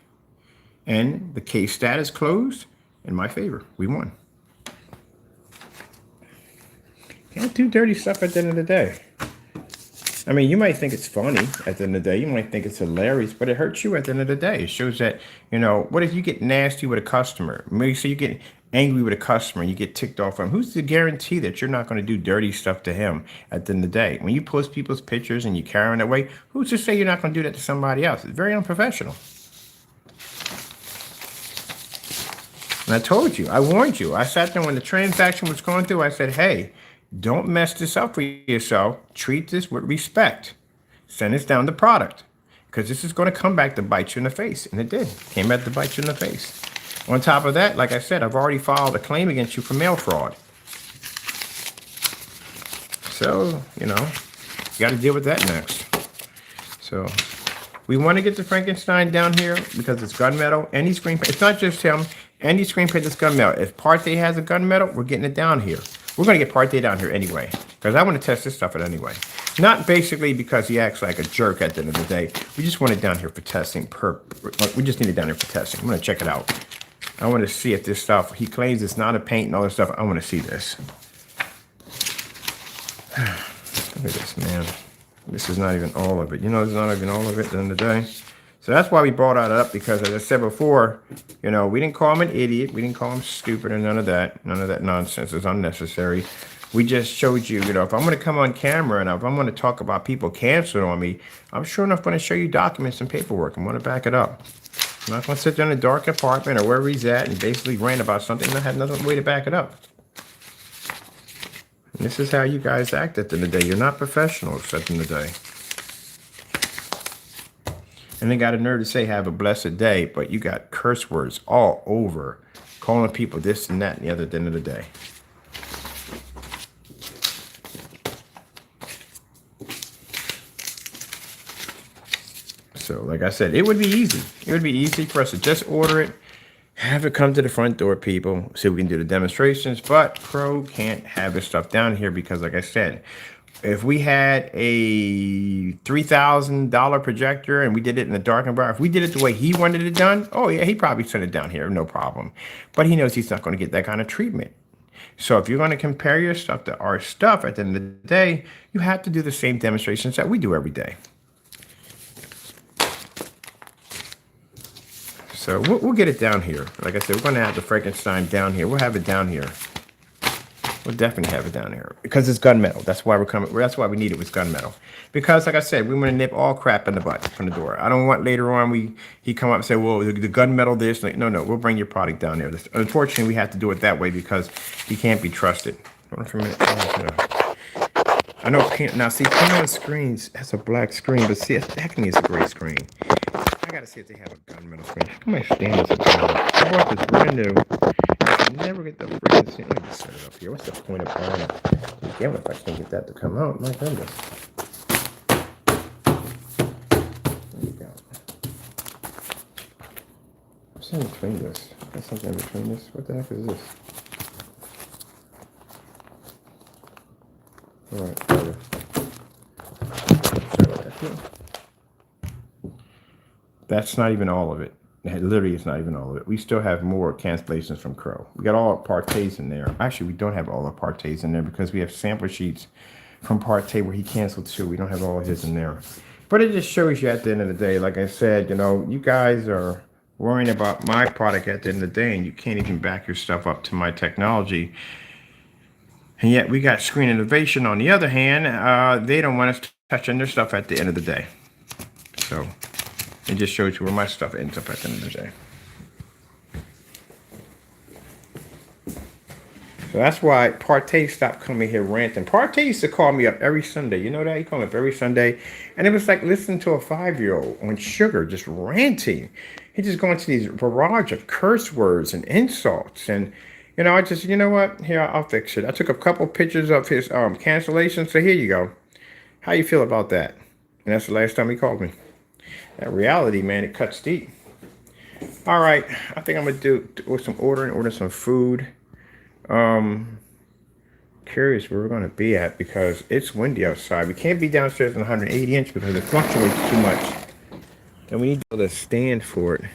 And the case status closed in my favor. We won. Can't do dirty stuff at the end of the day. I mean, you might think it's funny at the end of the day. You might think it's hilarious, but it hurts you at the end of the day. It shows that, you know, what if you get nasty with a customer? Maybe so you get angry with a customer and you get ticked off on him, who's to guarantee that you're not going to do dirty stuff to him at the end of the day? When you post people's pictures and you carry them that way, who's to say you're not going to do that to somebody else? It's very unprofessional. And I told you, I warned you. I sat there when the transaction was going through. I said, hey, don't mess this up for yourself. Treat this with respect. Send us down the product because this is going to come back to bite you in the face. And it did. Came back to bite you in the face. On top of that, like I said, I've already filed a claim against you for mail fraud. So, you know, you got to deal with that next. So we want to get the Frankenstein down here because it's gunmetal. Any screen print, it's not just him. Any screen print that's gunmetal. If Part A has a gunmetal, we're getting it down here. We're going to get Part A down here anyway because I want to test this stuff out anyway. Not basically because he acts like a jerk at the end of the day. We just want it down here for testing. We just need it down here for testing. I'm going to check it out. I want to see if this stuff, he claims it's not a paint and all this stuff. I want to see this. Look at this, man. This is not even all of it. You know, it's not even all of it at the end of the day. So that's why we brought that up because, as I said before, you know, we didn't call him an idiot. We didn't call him stupid or none of that. None of that nonsense is unnecessary. We just showed you, you know, if I'm going to come on camera and if I'm going to talk about people canceling on me, I'm sure enough going to show you documents and paperwork. I'm going to back it up. I'm not going to sit there in a dark apartment or wherever he's at and basically rant about something and I have no way to back it up. And this is how you guys act at the end of the day. You're not professionals at the end of the day. And they got a nerve to say have a blessed day, but you got curse words all over, calling people this and that and the other at the end of the day. So, like I said, it would be easy. It would be easy for us to just order it, have it come to the front door, people, so we can do the demonstrations. But Pro can't have his stuff down here because, like I said, if we had a $3,000 projector and we did it in the dark and bright, if we did it the way he wanted it done, oh yeah, he probably sent it down here, no problem. But he knows he's not going to get that kind of treatment. So if you're going to compare your stuff to our stuff at the end of the day, you have to do the same demonstrations that we do every day. So we'll get it down here. Like I said, we're going to have the Frankenstein down here. We'll have it down here. We'll definitely have it down here because it's gunmetal. That's why we're coming. That's why we need it with gunmetal. Because, like I said, we want to nip all crap in the butt from the door. I don't want later on he come up and say, "Well, the gunmetal this." Like, no, we'll bring your product down there. Unfortunately, we have to do it that way because he can't be trusted. Hold on for a minute. I know. Now, see, on screens, that's a black screen, but see, that can is a gray screen. I gotta see if they have a gunmetal screen. How come my stand is a gunmetal? I bought this brand new. I never get the freaking stand. Let me just set it up here. What's the point of buying it? Damn, if I can't get that to come out, my goodness. There you go. What's in between this? Got something in between this. What the heck is this? All right, sorry about that here. That's not even all of it. It literally is not even all of it. We still have more cancellations from Crow. We got all our partays in there. Actually, we don't have all our partays in there because we have sample sheets from partay where he canceled too. We don't have all of his in there. But it just shows you at the end of the day, like I said, you know, you guys are worrying about my product at the end of the day and you can't even back your stuff up to my technology. And yet we got Screen Innovation on the other hand. They don't want us touching their stuff at the end of the day. So it just shows you where my stuff ends up at the end of the day. So that's why Partay stopped coming here ranting. Partay used to call me up every Sunday. You know that? He called me up every Sunday. And it was like listening to a 5-year-old on sugar, just ranting. He just going to these barrage of curse words and insults. And, you know, I just, you know what? Here, I'll fix it. I took a couple pictures of his cancellation. So here you go. How you feel about that? And that's the last time he called me. That reality, man, it cuts deep. All right, I think I'm gonna do some order some food. Curious where we're gonna be at because it's windy outside. We can't be downstairs in 180 inch because it fluctuates too much, and we need to build a stand for it.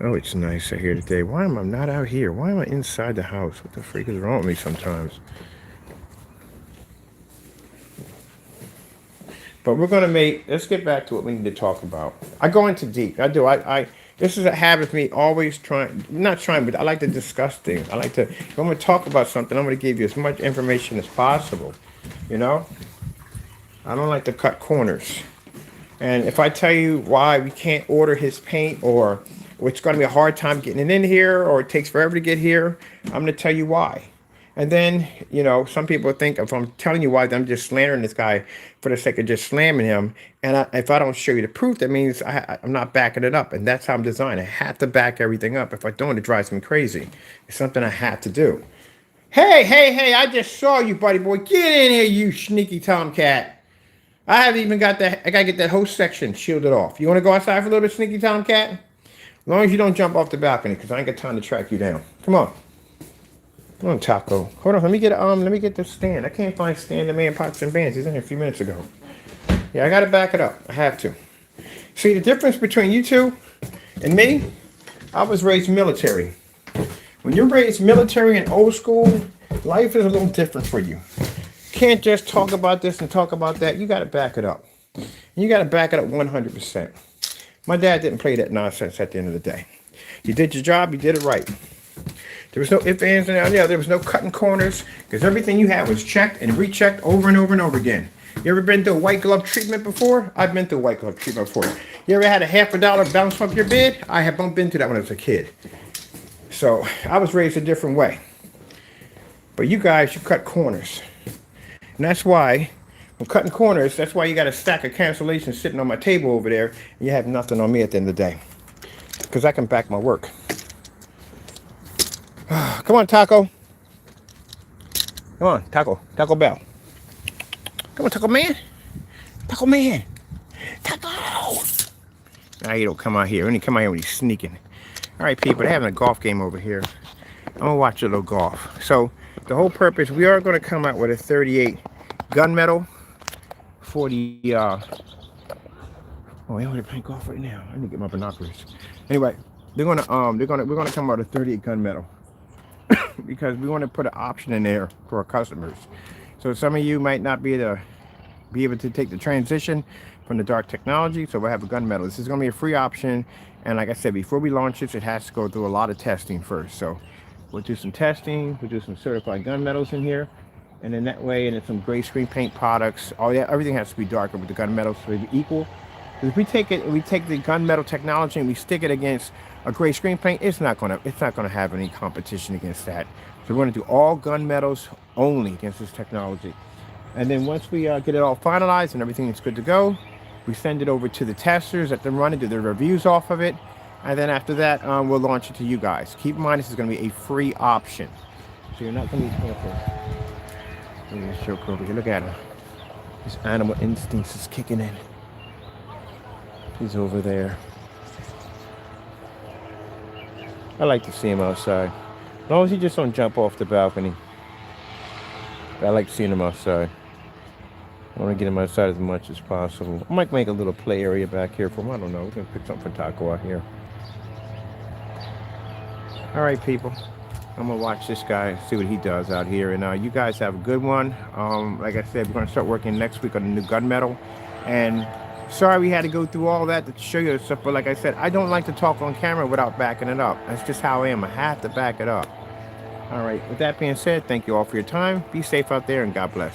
Oh, it's nice out here today. Why am I not out here? Why am I inside the house? What the freak is wrong with me sometimes? But we're gonna let's get back to what we need to talk about. I go into deep. I do. This is a habit of me always trying, not trying, but I like to discuss things. I like to, if I'm going to talk about something, I'm going to give you as much information as possible. You know, I don't like to cut corners. And if I tell you why we can't order his paint, or it's going to be a hard time getting it in here, or it takes forever to get here, I'm going to tell you why. And then, you know, some people think if I'm telling you why, I'm just slandering this guy for the sake of just slamming him. And if I don't show you the proof, that means I'm not backing it up. And that's how I'm designed. I have to back everything up. If I don't, it drives me crazy. It's something I have to do. Hey, hey, hey, I just saw you, buddy boy. Get in here, you sneaky tomcat. I haven't even got that. I got to get that whole section shielded off. You want to go outside for a little bit, sneaky tomcat? As long as you don't jump off the balcony, because I ain't got time to track you down. Come on. Come on, Taco. Hold on, let me get the stand. I can't find stand the man pots and bands. He's in here a few minutes ago. Yeah, I gotta back it up. I have to. See the difference between you two and me? I was raised military. When you're raised military and old school, life is a little different for you. Can't just talk about this and talk about that. You gotta back it up. You gotta back it up 100%. My dad didn't play that nonsense at the end of the day. You did your job, you did it right. There was no ifs, ands, and outs. There was no cutting corners, because everything you had was checked and rechecked over and over and over again. You ever been through a white glove treatment before? I've been through a white glove treatment before. You ever had a $50 bounce off your bid? I have been through that when I was a kid. So I was raised a different way. But you guys, you cut corners. And that's why, when cutting corners, that's why you got a stack of cancellations sitting on my table over there, and you have nothing on me at the end of the day. Because I can back my work. Come on, Taco. Come on, Taco. Taco Bell. Come on, Taco Man. Taco Man. Taco. Now you don't come out here. When you come out here when he's sneaking. All right, people, they're having a golf game over here. I'm going to watch a little golf. So the whole purpose, we are going to come out with a 38 gunmetal for the, oh, they're playing golf right now. I need to get my binoculars. Anyway, we're going to come out with a 38 gunmetal. Because we want to put an option in there for our customers. So some of you might not be able to take the transition from the dark technology, so we'll have a gunmetal. This is going to be a free option, and like I said, before we launch this, it has to go through a lot of testing first. So we'll do some testing, we'll do some certified gunmetals in here, and then that way, and then some gray screen paint products. Everything has to be darker with the gunmetal, so they be equal. If we take the gunmetal technology and we stick it against a gray screen paint, it's not gonna have any competition against that. So we're gonna do all gunmetals only against this technology. And then once we get it all finalized and everything is good to go, we send it over to the testers, let them run it, do their reviews off of it, and then after that, we'll launch it to you guys. Keep in mind, this is gonna be a free option, so you're not gonna be careful. Let me just show over here. Look at him. His animal instincts is kicking in. He's over there. I like to see him outside. As long as he just don't jump off the balcony. I like seeing him outside. I want to get him outside as much as possible. I might make a little play area back here for him. I don't know. We're going to pick something for Taco out here. All right, people. I'm going to watch this guy, see what he does out here. And you guys have a good one. Like I said, we're going to start working next week on the new gunmetal. And sorry we had to go through all that to show you stuff, but like I said, I don't like to talk on camera without backing it up. That's just how I am. I have to back it up. All right, with that being said, thank you all for your time. Be safe out there, and God bless.